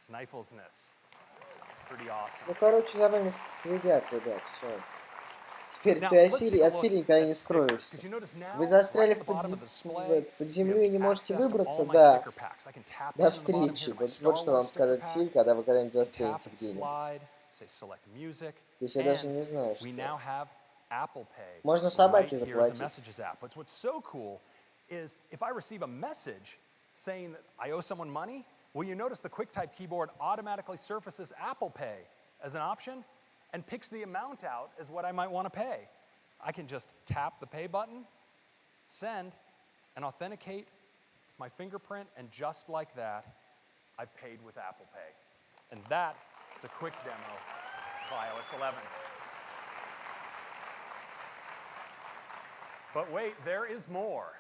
Snæfellsnes. Pretty awesome. Ну, короче, за вами следят, ребят. Все. Теперь Now, ты let's take a от look Сирии никогда at не stickers. скроешься. 'Cause you notice now, Вы застряли right at в the bottom of the display, под we землю и не have можете access to выбраться, all my да. sticker packs. I can tap До in on the bottom here встречи. to my Вот Star что вам Wars sticker скажет pack. Сирь, когда вы когда-нибудь You tap застрянете and где-нибудь. slide, say select music, То есть я даже and не знаю, we что. now have Apple Pay Можно right собаке here as a заплатить. Messages app. But what's so cool is if I receive a message saying that I owe someone money, well, you notice the QuickType keyboard automatically surfaces Apple Pay as an option and picks the amount out as what I might want to pay. I can just tap the pay button, send, and authenticate with my fingerprint, and just like that, I've paid with Apple Pay. And that is a quick demo of iOS 11. But wait, there is more.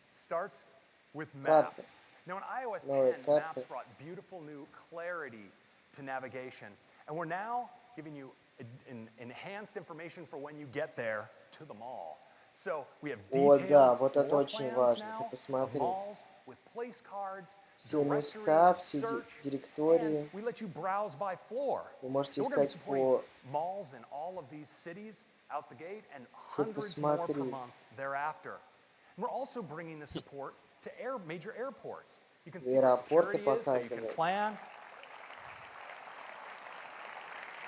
It starts with maps. Now in iOS 10, Maps brought beautiful new clarity to navigation. And we're now giving you enhanced information for when you get there to the mall. So we have detailed вот это floor очень plans важно. now Ты of посмотри. malls with place cards, Все directory, места, все search, директории. and we let you browse by floor. Вы можете So we're going to be искать supporting по... malls in all of these cities out the gate and Ты hundreds more per посмотри. month thereafter. And we're also bringing the support to major airports. You can see where Аэропорты security is, so you can показывает. plan.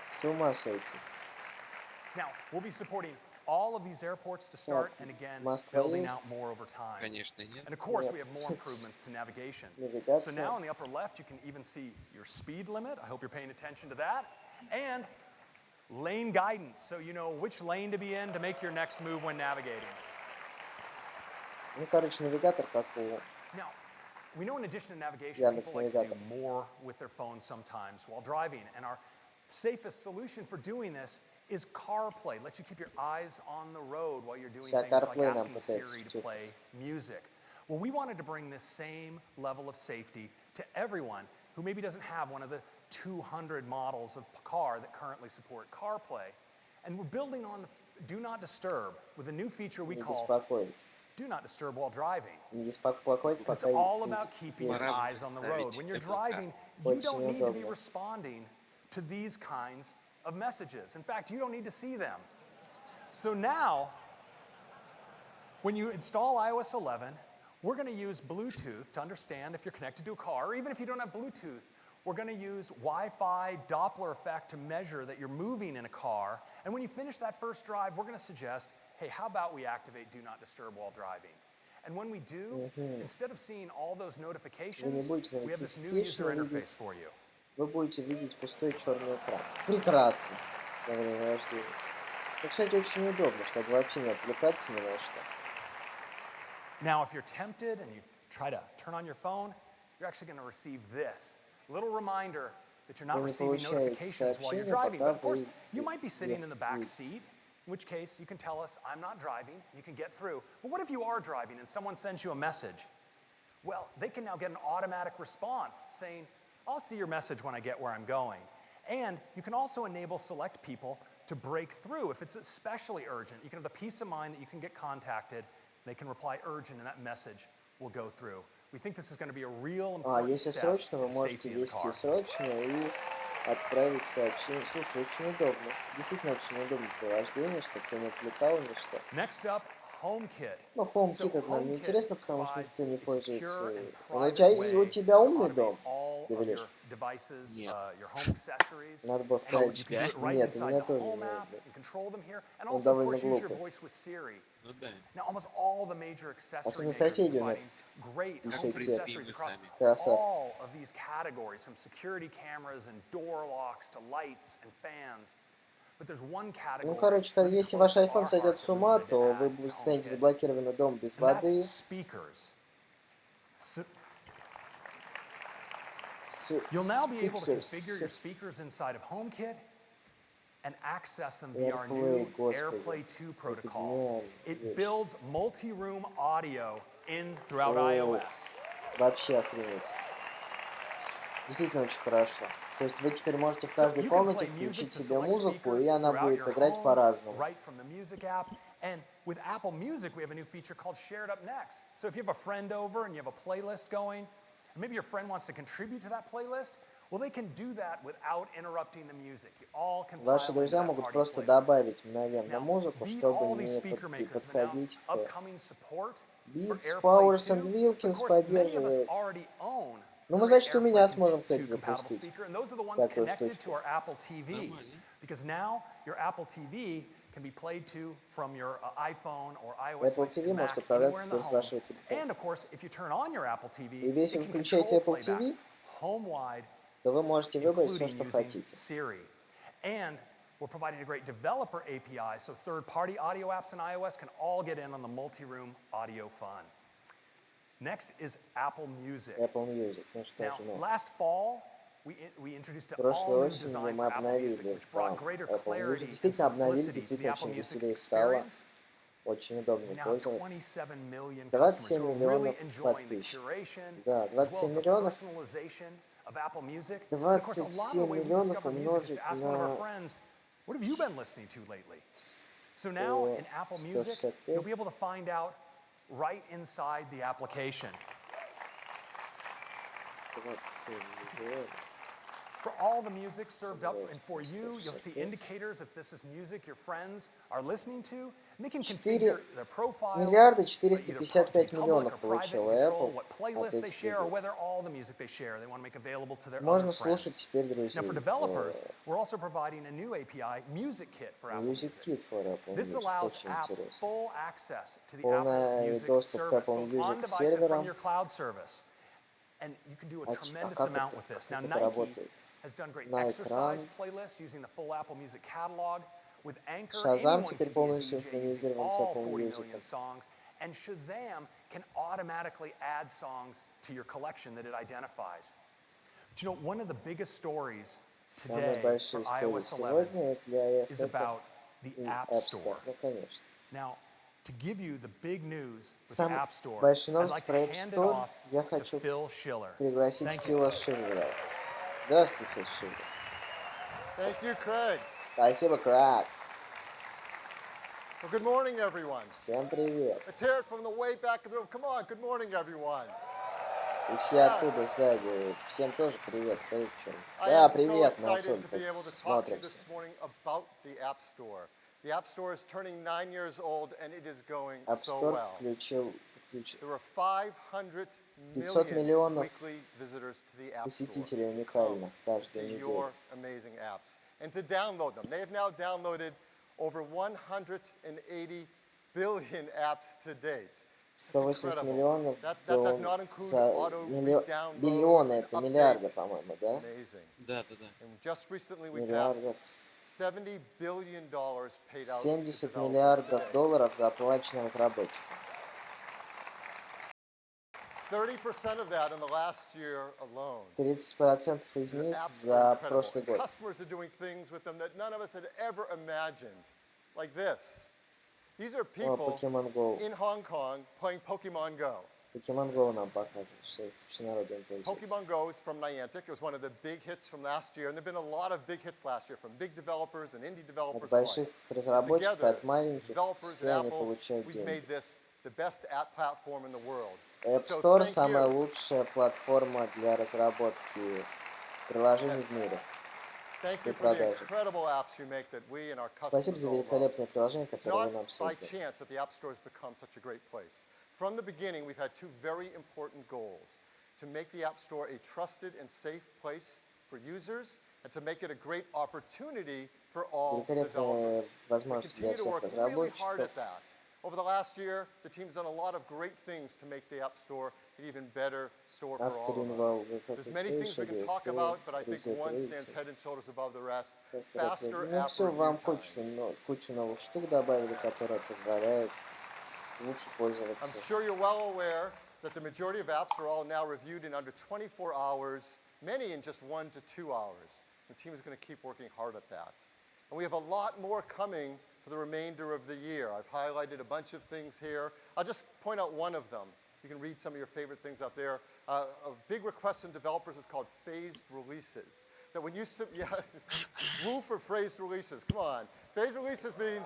С ума сойти. Now, we'll be supporting all of these airports to start, and again, Москва building есть? out more over time. Конечно, нет. And of course, Нет. we have more improvements to navigation. So Навигация. now in the upper left, you can even see your speed limit. I hope you're paying attention to that. And lane guidance, so you know which lane to be in to make your next move when navigating. Ну, короче, навигатор как у... Now, we know in addition to navigation, Яндекс people like to do навигатор. more with their phones sometimes while driving. And our safest solution for doing this is CarPlay. Lets you keep your eyes on the road while you're doing Сейчас things like CarPlay нам asking пытается Siri to включить. play music. Well, we wanted to bring this same level of safety to everyone who maybe doesn't have one of the 200 models of car that currently support CarPlay. And we're building on the Do Not Disturb with a new feature we Не call беспокоить. Do Not Disturb while driving. Не беспокоить, It's пока all about keeping your едешь. eyes on the road. When you're driving, you don't need to be responding to these kinds of messages. In fact, you don't need to see them. So now, when you install iOS 11, we're going to use Bluetooth to understand if you're connected to a car, or even if you don't have Bluetooth, we're going to use Wi-Fi Doppler effect to measure that you're moving in a car. And when you finish that first drive, we're going to suggest, hey, how about we activate Do Not Disturb while driving? And when we do, instead of seeing all those notifications, we have this new user interface for you. Вы будете видеть пустой черный экран. Прекрасно. Во время вождения. Ну, кстати, очень удобно, чтобы вообще не отвлекаться ни на что. Now, if you're tempted and you try to turn on your phone, you're actually going to receive this little reminder that you're not Вы не receiving получаете notifications while you're сообщения, driving. But пока of course, вы you might be sitting in the back едете. seat, in which case you can tell us, I'm not driving, you can get through. But what if you are driving and someone sends you a message? Well, they can now get an automatic response saying, I'll see your message when I get where I'm going. And you can also enable select people to break through if it's especially urgent. You can have the peace of mind that you can get contacted. They can reply urgent, and that message will go through. We think this is going to be a real important Если step срочно, вы in можете safety in the вести car. срочно и отправить сообщение. Слушай, очень удобно. Действительно очень удобно при вождении, чтобы тебя не отвлекало ничто. Next up, HomeKit. Ну, HomeKit So это нам не HomeKit интересно, потому что никто не provides a пользуется. secure and Но у private тебя way умный to дом, all ты of говоришь. your devices, your home accessories. Надо было And сказать, you can do it right нет, у inside меня the тоже home не app удобно. and control them here. And Он also, of довольно course, use your глупый. voice with Siri. Ну да. Now, almost all the major accessory Особенно makers соседи у нас. providing great Тише home те. accessories across Красавцы. all of these categories, from security cameras and door locks to lights and fans. But there's one category. Ну, короче, если ваш iPhone сойдет с ума, то вы станете заблокированный дом без воды. Speakers. You'll now be able to configure your speakers inside of HomeKit and access them via our new AirPlay 2 protocol. It builds multi-room audio in throughout iOS. Вообще охренеть. Действительно очень хорошо. То есть вы теперь можете в каждой комнате включить себе музыку, и она будет играть по-разному. Right from the music app, And with Apple Music, we have a new feature called Share It Up Next. So if you have a friend over and you have a playlist going, and maybe your friend wants to contribute to that playlist, well, they can do that without interrupting the music. You all can Ваши друзья могут просто добавить мгновенно музыку, чтобы не подходить к... Beats, Powers and Wilkins поддерживает. Ну, мы, значит, у меня сможем, кстати, запустить такую штучку. Can be played to from your iPhone or iOS Apple TV может управляться теперь с вашего телефона. And of course, if you turn on your Apple TV, И если вы включаете Apple TV, то вы можете выбрать все, что хотите. Siri. And we're providing a great developer API, so third-party audio apps in iOS can all get in on the multi-room audio fun. Next is Apple Music. Apple Music. Ну что же, Now, last fall, we introduced an прошлой all-new осенью design мы for Apple Music, обновили which brought greater Apple Music. clarity and Действительно обновили, simplicity to действительно the Apple очень Music веселее стало. experience. Очень удобно Now пользоваться. 27 million 27 customers who are миллионов really enjoying the подписчиков. curation, Да, as well as 27 the миллионов. personalization of Apple Music. And of course, a lot of the 27 way we миллионов discover music is умножить to ask one of our на friends, what have you been listening to lately? So now in Apple Music, 165. you'll be able to find out right inside the application. 27 миллионов. For all the music served up, and for you, you'll see indicators if this is music your friends are listening to, and they can configure their profile, Миллиарда either 455 public миллионов or private, получила control Apple what от playlist they этих share, or видео. whether all the music they share they want to make available to their Можно other слушать friends. теперь друзей. Now, for developers, we're also providing a new API, Music Kit for Apple Music Music. Kit for Apple This Music. allows Очень apps интересно. full access to the Apple Полный Music доступ к service, Apple both Music on device and серверам. from your cloud service. And you can do a tremendous как amount это, with this. как Now, это Nike работает? has done great На exercise экран. playlists using the full Apple Music catalog. With Anchor, Shazam anyone теперь can be a полностью DJ using синхронизирован с all Apple 40 Music. million songs, and Shazam can automatically add songs to your collection that it identifies. But you know, one of the biggest stories today Самые for большие истории iOS 11 сегодня для iOS is это about the App App Store. Store. Ну, конечно. Now, to give you the big news with the Самые App Store, большие I'd новости like to про App hand it Store off я to хочу Phil Schiller. пригласить Thank you. Фила Шиллера. Здравствуй, Фил Шиллер. Thank you, Craig. Спасибо, Крак. Well, good morning, everyone. Всем привет. Let's hear it from the way back of the room. Come on, good morning, everyone. И все оттуда сзади. Всем тоже привет. Скажите что-нибудь. I Да, am so привет, мы excited отсюда to be able to talk to you смотримся. this morning about the App Store. The App Store is turning 9 years old, and it is going App so Store well. подключил There are 500 500 million миллионов weekly visitors to the App Store посетителей to уникально come каждую to see неделю. your amazing apps and to download them. They have now downloaded over 180 billion apps to date. 180 миллионов That does not include auto downloads миллионы, and это миллиарды, updates. по-моему, да? Amazing. Да. And just recently we passed Миллиардов. $70 billion paid out to 70 developers миллиардов today. долларов заплачено разработчикам. 30% of that in the last year alone. 30% из The них apps are за incredible. прошлый And год. customers are doing things with them that none of us had ever imagined, like this. These are people Pokemon Go. in Hong Kong playing Pokemon Go. Pokemon Go нам показывают, что всенародно им пользуются. Pokemon Go is from Niantic. It was one of the big hits from last year, and there have been a lot of big hits last year from big developers and indie От developers. больших разработчиков, Together, от маленьких, developers все and они Apple, получают we've деньги. made this the best app platform in the world. App So Store thank самая you. лучшая платформа для разработки приложений в мире. Thank Для you for the продажи. incredible apps you make that we and our Спасибо customers за all love. великолепные приложения, It's которые вы not нам by создали. chance that the App Store has become such a great place. From the beginning, we've had two very important goals: to make the App Store a trusted and safe place for users, and to make it a great opportunity for all Великолепная developers. We возможность для continue to всех work really hard разработчиков. at that. Over the last year, the team's done a lot of great things to make the App Store an even better store for all Авторы of us. новых There's many things we can talk about, but I think one stands head and shoulders above the rest. Faster Ну app все, вам review times. кучу новых штук добавили, которые позволяют лучше I'm пользоваться. sure you're well aware that the majority of apps are all now reviewed in under 24 hours, many in just 1 to 2 hours. The team is going to keep working hard at that. And we have a lot more coming for the remainder of the year. I've highlighted a bunch of things here. I'll just point out one of them. You can read some of your favorite things out there. A big request from developers is called phased releases. that when you, woo for phased releases, come on. Phased releases means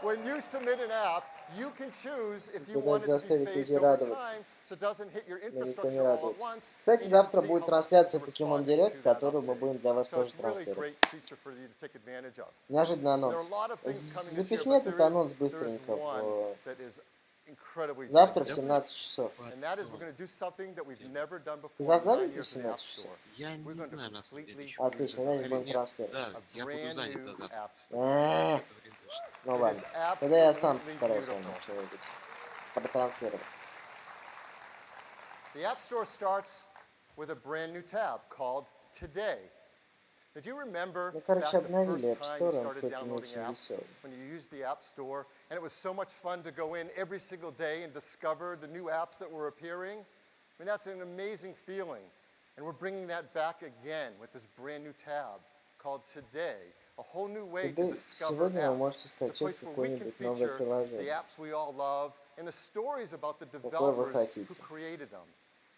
when you submit an app, you can choose if you want it to be phased over time, so it doesn't hit your infrastructure all at once. Кстати, завтра будет трансляция Pokemon Direct, которую мы будем для вас тоже транслировать. Неожиданный анонс. Запихни этот анонс быстренько в... Завтра в 17 часов. Ты завтра в 17 часов? Я не знаю, на самом деле. Отлично, тогда не будем транслировать. Да, я буду занят тогда. Ну ладно, тогда я сам постараюсь вам что-нибудь протранслировать. The App Store starts with a brand new tab called Today. Now, do you remember that the first time you started downloading apps, when you used the App Store, and it was so much fun to go in every single day and discover the new apps that were appearing? I mean, that's an amazing feeling. And we're bringing that back again with this brand new tab called Today. A whole new way to discover apps. It's a place where we can feature the apps we all love and the stories about the developers who created them.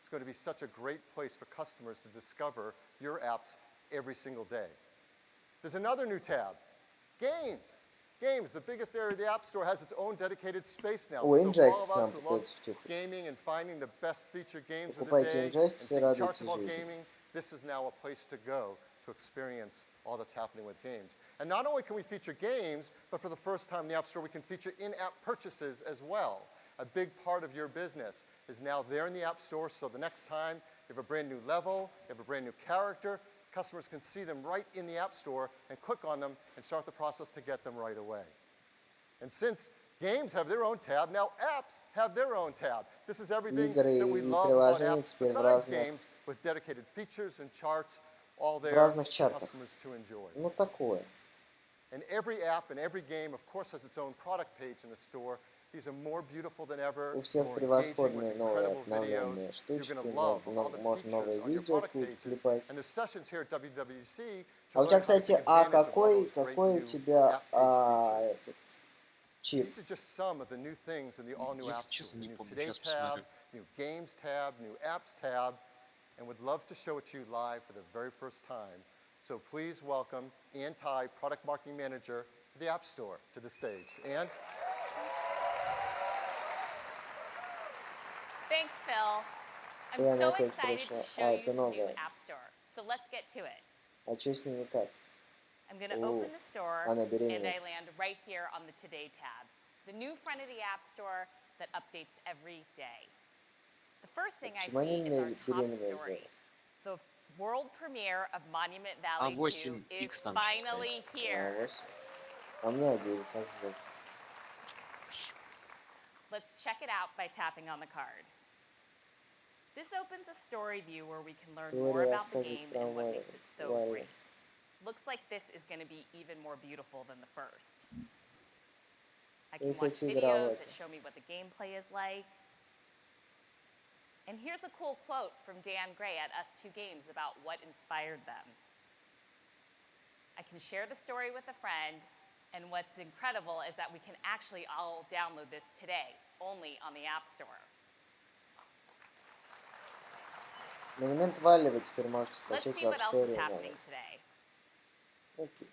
It's going to be such a great place for customers to discover your apps every single day. There's another new tab, Games. Games, the biggest area of the App Store, has its own dedicated space now. So all of us who love gaming and finding the best featured games of the day and seeing charts about gaming, this is now a place to go to experience all that's happening with games. And not only can we feature games, but for the first time in the App Store, we can feature in-app purchases as well. A big part of your business is now there in the App Store, so the next time you have a brand new level, you have a brand new character, customers can see them right in the App Store and click on them and start the process to get them right away. And since games have their own tab, now apps have their own tab. This is everything that we love about apps besides games, with dedicated features and charts all there for customers to enjoy. Ну такое. And every app and every game, of course, has its own product page in the store. These are more beautiful than ever, У всех more превосходные engaging with новые incredible videos. обновленные штучки, You're going to love all the можно новые features on your видео product pages. клепать. And there's sessions here at WWDC А to у тебя, learn how to кстати, take advantage of all those great какой у new тебя app page features. этот чип? These are just some of the new things in the all-new Если App Store. честно, не New помню, Today сейчас tab, посмотрю. new Games tab, new Apps tab, and would love to show it to you live for the very first time. So please welcome Ann Tai, Product Marketing Manager for the App Store, to the stage. Ann? Thanks, Phil. I'm Я so опять excited to пришла. show you Это the new новое. App Store. So let's get to it. А что с ней не так? I'm going to open the store, она and беременна. I land right here on the Today tab, the new front of the App Store that updates every day. The first thing I Почему они see is our меня top беременной story. сделали? The world premiere of Monument Valley 2 8X is там finally here. А, 8. А у меня 9. Let's check it out by tapping on the card. This opens a story view where we can learn more about the game and what makes it so great. Looks like this is going to be even more beautiful than the first. I can watch videos that show me what the gameplay is like. And here's a cool quote from Dan Gray at Us2 Games about what inspired them. I can share the story with a friend, and what's incredible is that we can actually all download this today, only on the App Store. Монумент Валли вы теперь можете Let's скачать see в what App else Store. is happening today. Окей.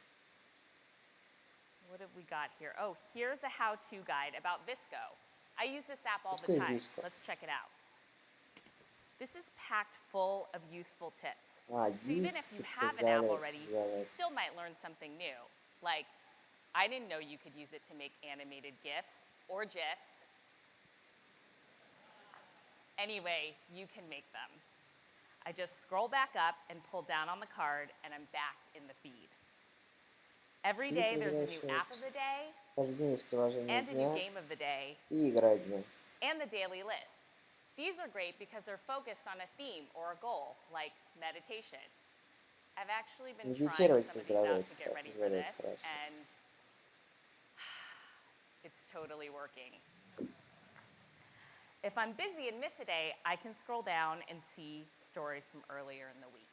What have we got here? Oh, here's a how-to guide about Visco. I use this app all the Такое time. Visco. Let's check it out. This is packed full of useful tips. А, So even if you have an app already, you still might learn something new. Like, I didn't know you could use it to make animated GIFs or GIFs. Anyway, you can make them. I just scroll back up and pull down on the card, and I'm back in the feed. Every day there's a new app of the day, Каждый день есть приложение and a new дня game of the day, и игра дня. and the daily list. These are great because they're focused on a theme or a goal, like meditation. I've actually been trying some Медитировать of these out to get ready for позволяет this, хорошо. and it's totally working. If I'm busy and miss a day, I can scroll down and see stories from earlier in the week.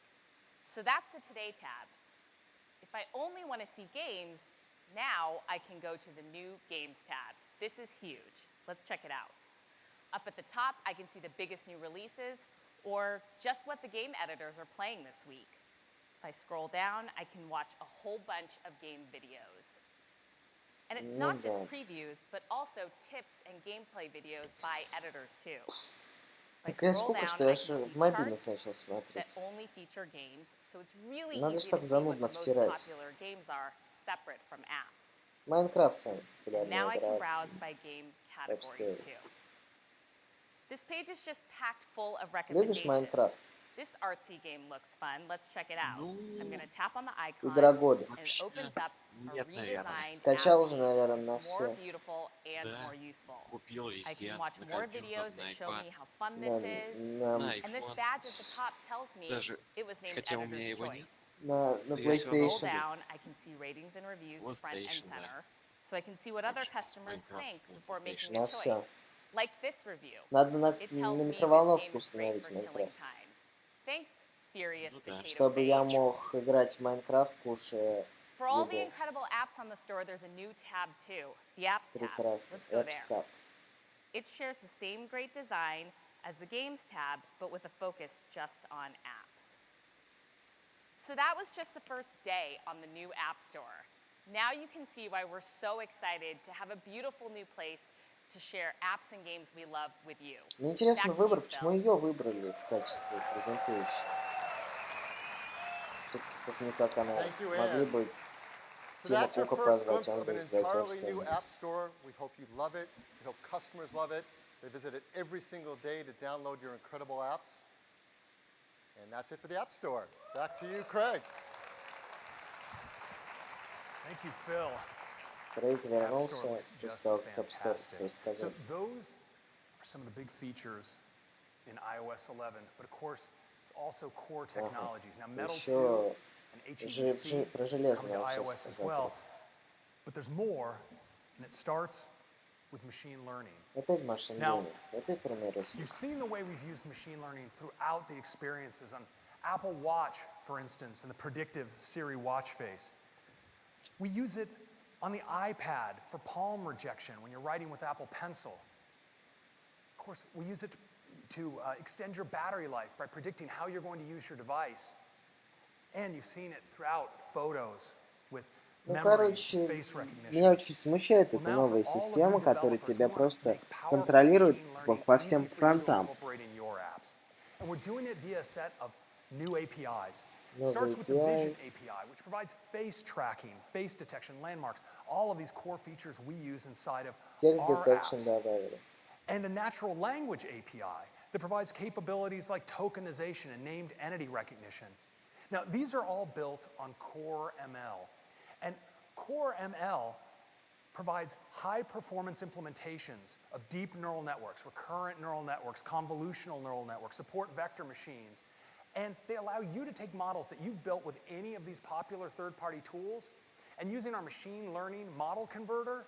So that's the Today tab. If I only want to see games, now I can go to the new Games tab. This is huge. Let's check it out. Up at the top, I can see the biggest new releases or just what the game editors are playing this week. If I scroll down, I can watch a whole bunch of game videos. And it's not just previews, but also tips and gameplay videos by editors too. Так я сколько, что я же в мобильных начал смотреть. Надо же так занудно втирать. Майнкрафт самый популярный игра. This page is just packed full of Любишь recommendations. Майнкрафт? This artsy game looks fun. Let's check it out. I'm going to tap on the icon, Игра года. and it opens up a redesigned Скачал app уже, page, наверное, на which is more все. beautiful and more useful. Купил I везде, can watch на more компьютер, videos на that show iPad, me how fun На, this is, на, and this iPhone. badge at the top tells me Даже it was named хотя у меня Editor's его нет. Choice. на If I scroll PlayStation. down, I can see ratings and reviews front and PlayStation, center, so I can see what other customers think before making a На choice. все. Like this review. Надо на It tells me this микроволновку game is great установить for killing Майнкрафт. time. Thanks, Furious Potato Чтобы я Face. мог играть в Майнкрафт, кушая For all the еду. incredible apps on the store, there's a new tab too, the Apps tab. Прекрасно. Let's go Apps there. tab. It shares the same great design as the Games tab, but with a focus just on apps. So that was just the first day on the new App Store. Now you can see why we're so excited to have a beautiful new place to share apps and games we love with you. Мне интересно Back to выбор, you, почему Phil. ее выбрали в качестве презентующей. Все-таки как-никак она Thank you, могли Ann. бы So Тима that's your Кука first позвать, glimpse он of an бы сделал entirely new что-нибудь. app store. We hope you love it. We hope customers love it. They visit it every single day to download your incredible apps. And that's it for the App Store. Back to you, Craig. Thank you, Phil. Крейг App Store вернулся, looks после just того, как App Store fantastic. рассказал. So those are some of the big features in iOS 11, but of course, it's also core technologies. Now, Metal 2 Еще and HEVC про come железное to вообще iOS as сказал. well, but there's more, and it starts with machine learning. Опять машин Now, learning, опять про нейросеть. You've seen the way we've used machine learning throughout the experiences on Apple Watch, for instance, and the predictive Siri watch face. We use it on the iPad for palm rejection when you're writing with Apple Pencil. Of course, we use it to extend your battery life by predicting how you're going to use your device. And you've seen it throughout photos with Ну, memory, короче, face recognition. меня очень смущает эта новая система, которая тебя просто контролирует по всем фронтам. And we're doing it via a set of new APIs. It Новый starts with the API. Vision API, which provides face tracking, face detection, landmarks, all of these core features we use inside of Text our detection apps. добавили. And a natural language API that provides capabilities like tokenization and named entity recognition. Now, these are all built on Core ML. And Core ML provides high-performance implementations of deep neural networks, recurrent neural networks, convolutional neural networks, support vector machines, and they allow you to take models that you've built with any of these popular third-party tools, and using our machine learning model converter,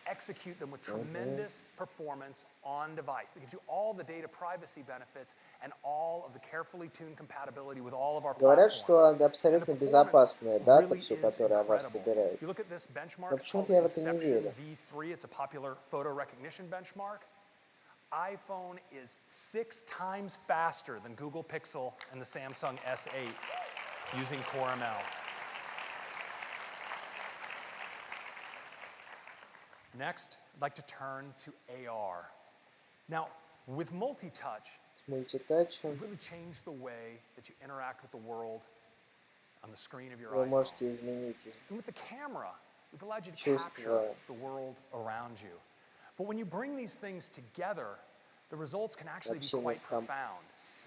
execute them with tremendous performance on device. That gives you all the data privacy benefits and all of the carefully tuned compatibility with all of our Говорят, platforms. что абсолютно безопасная дата, все, которая о вас собирает. You look at this benchmark, Но it's почему-то called я в это не Inception верю. V3. It's a popular photo recognition benchmark. iPhone is 6 times faster than Google Pixel and the Samsung S8 using Core ML. Next, I'd like to turn to AR. Now, with multi-touch, Мультитачем we've really changed the way that you interact with the world on the screen of your вы iPhone. можете изменить And with the camera, we've allowed you to чувство. capture the world around you. But when you bring these things together, the results can actually be Общение quite с profound.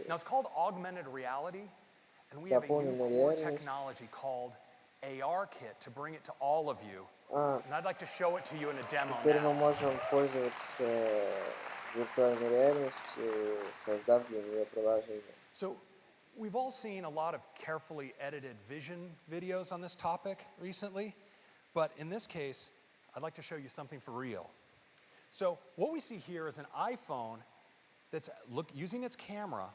Now, it's called augmented reality, and we have a new Дополненная core реальность. technology called AR-Kit to bring it to all of you. And I'd like to show it to you in a demo Теперь now. мы можем пользоваться виртуальной реальностью, создав для нее приложение. So, we've all seen a lot of carefully edited vision videos on this topic recently, but in this case, I'd like to show you something for real. So, what we see here is an iPhone that's using its camera,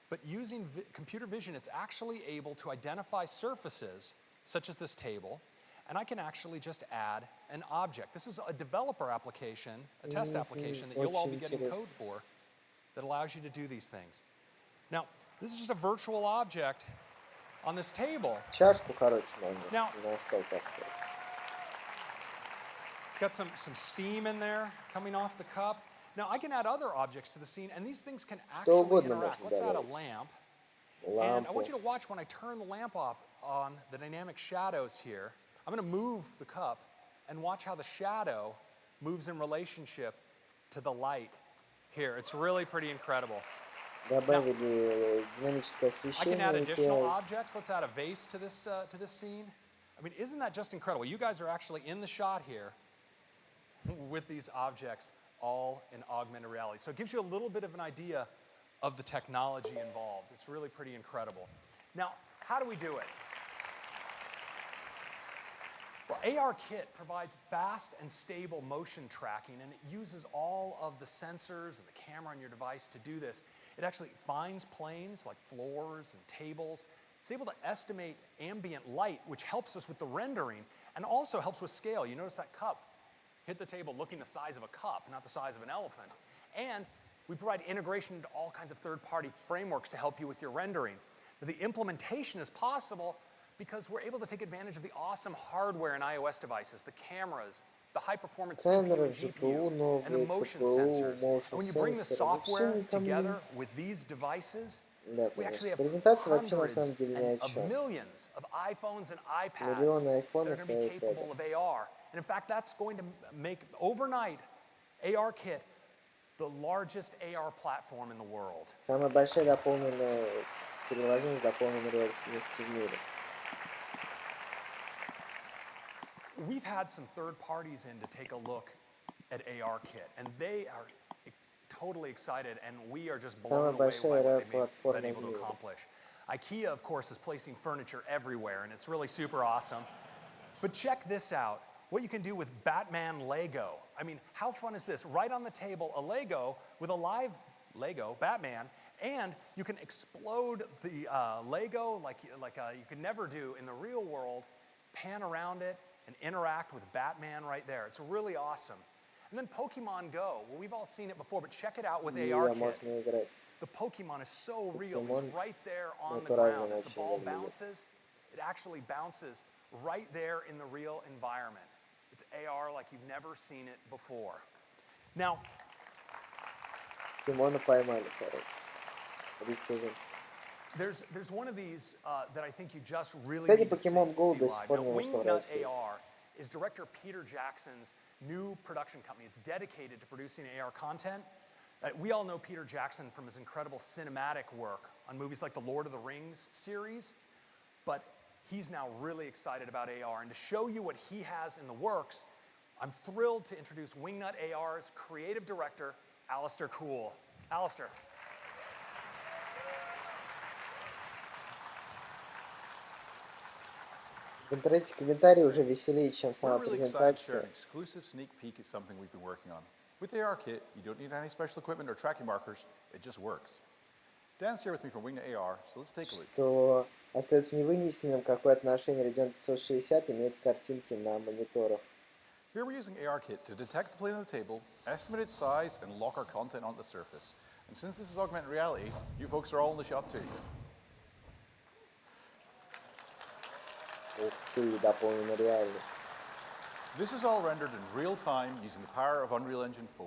but using computer vision, it's actually able to identify surfaces, such as this table, and I can actually just add an object. This is a developer application, a test application that you'll all be getting code for that allows you to do these things. Now, this is just a virtual object on this table. Чашку, короче, Now- можно на стол поставить. Got some steam in there coming off the cup. Now I can add other objects to the scene, and these things can Что actually угодно interact. можно Let's add a добавить. lamp. And I want you Лампу. to watch when I turn the lamp on the dynamic shadows here. I'm going to move the cup and watch how the shadow moves in relationship to the light here. It's really pretty incredible. Добавили динамическое I can освещение. add и additional пел. objects. Let's add a vase to this scene. I mean, isn't that just incredible? You guys are actually in the shot here with these objects all in augmented reality. So it gives you a little bit of an idea of the technology involved. It's really pretty incredible. Now, how do we do it? Well, ARKit provides fast and stable motion tracking, and it uses all of the sensors and the camera on your device to do this. It actually finds planes like floors and tables. It's able to estimate ambient light, which helps us with the rendering and also helps with scale. You notice that cup hit the table looking the size of a cup, not the size of an elephant. And we provide integration into all kinds of third-party frameworks to help you with your rendering. Now, the implementation is possible because we're able to take advantage of the awesome hardware in iOS devices, the cameras, the high-performance CPU Камера, and GPU, GPU, and the новые motion КПУ, sensors. motion And when you bring the sensor. software Вообще никому together не... with these devices, Да, we actually конечно. have Презентация вообще на hundreds самом деле ни о of чем. millions of iPhones and iPads Миллионы that are айфонов going to be и capable iPadов. of AR. And in fact, that's going to make overnight ARKit the largest AR platform in the world. Самое большое дополненное приложение дополненной реальности в мире. We've had some third parties in to take a look at ARKit, and they are totally excited, and we are just blown away by what they've been able to accomplish. IKEA, of course, is placing furniture everywhere, and it's really super awesome. But check this out, what you can do with Batman Lego. I mean, how fun is this? Right on the table, a Lego with a live Lego, Batman, and you can explode the Lego like you could never do in the real world, pan around it, and interact with Batman right there. It's really awesome. And then Pokemon Go. Well, we've all seen it before, but check it out with ARKit. Можно играть. The Pokemon is so real. Pokemon It's right there on the натурально ground. As the очень ball выглядит. bounces, it actually bounces right there in the real environment. It's AR like you've never seen it before. Now, Тимона поймали, короче. Рискуем. there's one of these that I think you just really Кстати, need to see Pokemon Go до live. сих пор Now, не вышло в Wingnut России. AR is director Peter Jackson's new production company. It's dedicated to producing AR content. We all know Peter Jackson from his incredible cinematic work on movies like the Lord of the Rings series, but he's now really excited about AR. And to show you what he has in the works, I'm thrilled to introduce Wingnut AR's creative director, Alistair Cool. Alistair. В интернете комментарии уже веселее, чем We're сама really excited to share презентация. an exclusive sneak peek at something we've been working on. With ARKit, you don't need any special equipment or tracking markers, it just works. Dan's here with me from Wingnut AR, so let's take a look. Что остается невынесенным, какое отношение Radeon 560 имеет к картинке на мониторах. Here we're using ARKit to detect the plane on the table, estimate its size, and lock our content onto the surface. And since this is augmented reality, you folks are all in the shot too. Ух ты, дополненная реальность. This is all rendered in real time using the power of Unreal Engine 4.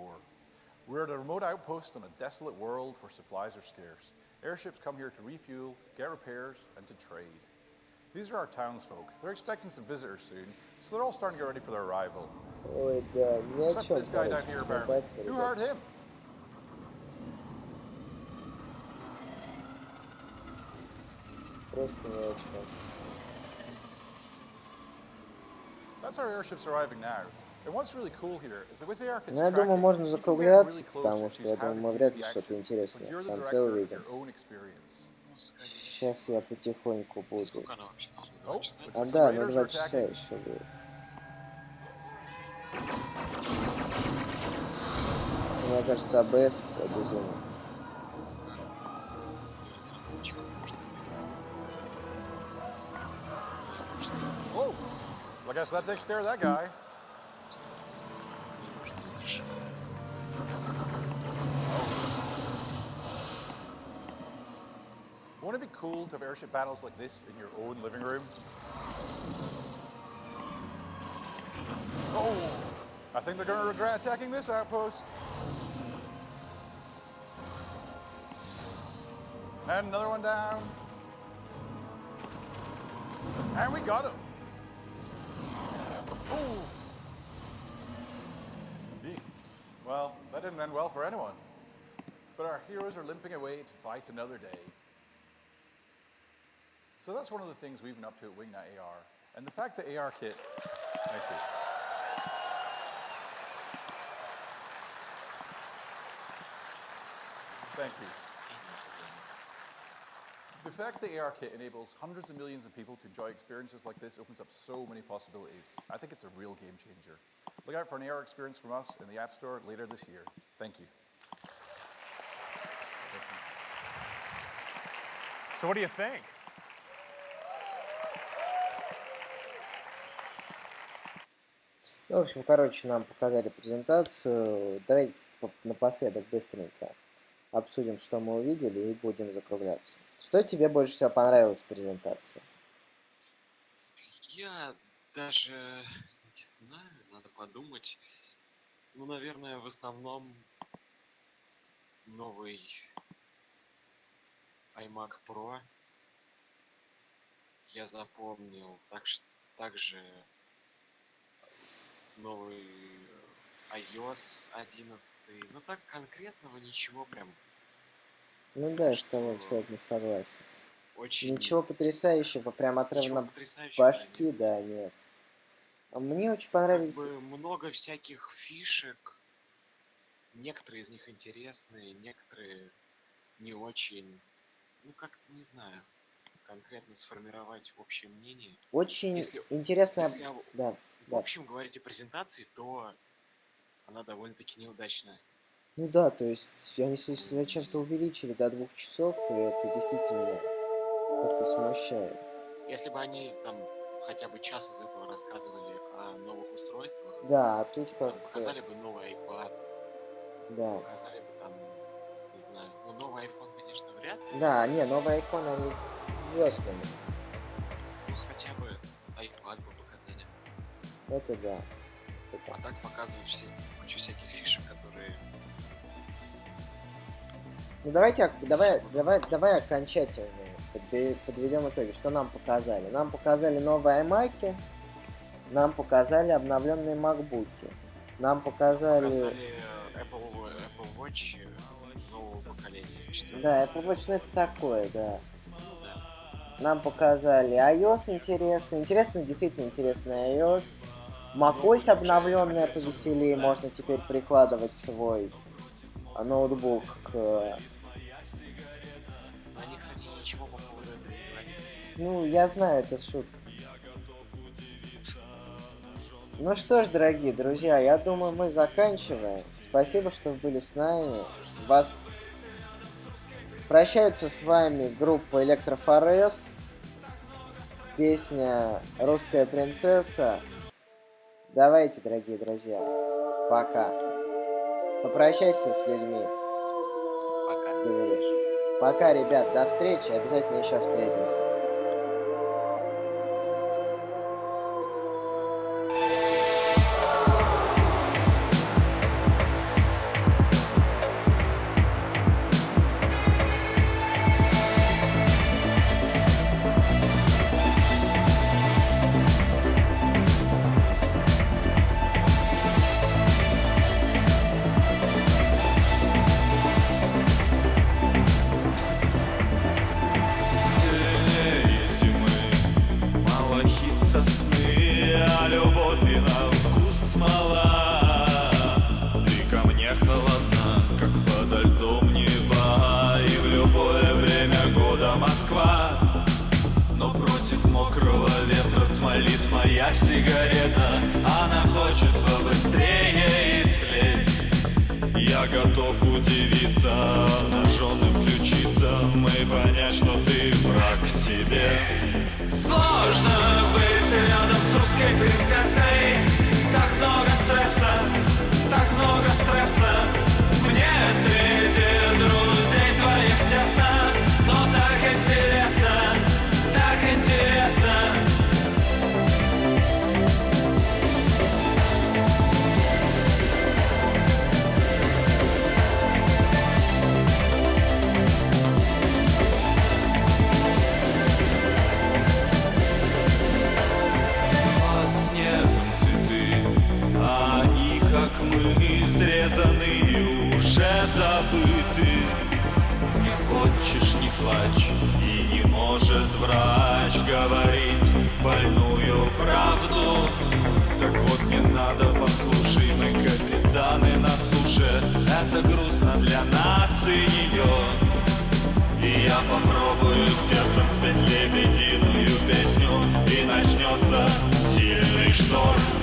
We're at a remote outpost on a desolate world where supplies are scarce. Airships come here to refuel, get repairs, and to trade. These are our townsfolk. They're expecting some visitors soon, so they're all starting to get ready for their arrival. Ой, да, ни о Except for чем, this guy down короче, here, забаться, apparently. Who hurt ребят. him? Просто ни о чем. That's our airships arriving now. And what's really cool here is that with the ARKit's Ну, я думаю, tracking, можно you can get закругляться, really close потому to что choose я how думаю, to мы do вряд the ли что-то action, интересное but you're в the конце director of увидим. your own experience. Сейчас я потихоньку буду. Oh, А да, ну 2 часа еще будет. Мне кажется, АБС безумно. Oh, well, I guess that takes care of that guy. Wouldn't it be cool to have airship battles like this in your own living room? Oh, I think they're going to regret attacking this outpost. And another one down. And we got him. Ooh. Eek. Well, that didn't end well for anyone. But our heroes are limping away to fight another day. So that's one of the things we've been up to at Wingnut AR. And the fact that AR Kit, thank you. Thank you. The fact that AR Kit enables hundreds of millions of people to enjoy experiences like this opens up so many possibilities. I think it's a real game changer. Look out for an AR experience from us in the App Store later this year. Thank you. So what do you think? В общем, короче, нам показали презентацию. Давайте напоследок быстренько обсудим, что мы увидели, и будем закругляться. Что тебе больше всего понравилось в презентации? Я даже не знаю, надо подумать. Ну, наверное, в основном новый iMac Pro я запомнил. Также новый iOS 11. Ну так конкретного ничего прям. Ну да, я с тобой абсолютно согласен. Очень... Ничего потрясающего, прям отрыв башки, да, нет. А мне очень понравились... Как бы много всяких фишек. Некоторые из них интересные, некоторые не очень. Ну как-то не знаю. Конкретно сформировать общее мнение. Очень интересная... Если да. В общем, говорить о презентации, то она довольно-таки неудачная. Ну да, то есть они зачем-то увеличили до 2 часов, и это действительно как-то смущает. Если бы они там хотя бы час из этого рассказывали о новых устройствах, да, а тут как-то... показали бы новый iPad, да. Показали бы там, не знаю, ну новый iPhone, конечно, вряд ли. Да, не, новый iPhone они веслыми. Ну хотя бы iPad бы показали. Это да. А так показывают кучу всяких фишек, которые... Ну давай окончательно подведем итоги. Что нам показали? Нам показали новые iMac'и, нам показали обновленные MacBook'и, нам показали Apple Watch нового поколения. Да, Apple Watch, ну это такое, да. Нам показали iOS действительно интересный iOS. macOS обновленная повеселее, можно теперь прикладывать свой ноутбук к... Они, кстати, ничего по поводу этого не говорили. Ну, я знаю, это шутка. Ну что ж, дорогие друзья, я думаю, мы заканчиваем. Спасибо, что были с нами. Прощаются с вами группа Электрофорез. Песня «Русская принцесса». Давайте, дорогие друзья, пока. Попрощайся с людьми. Пока. Доверишь. Пока, ребят, до встречи. Обязательно еще встретимся. Сигарета, она хочет побыстрее истлеть. Я готов удивиться, обнаженным ключицам и понять, что ты враг себе. Сложно быть рядом с русской принцессой. Так много стресса, так много стресса. Мне среди друзей твоих тесно, но так интересно. может врач говорить больную правду. Так вот не надо, послушай, мы капитаны на суше. Это грустно для нас и ее. И я попробую сердцем спеть лебединую песню, и начнется сильный шторм.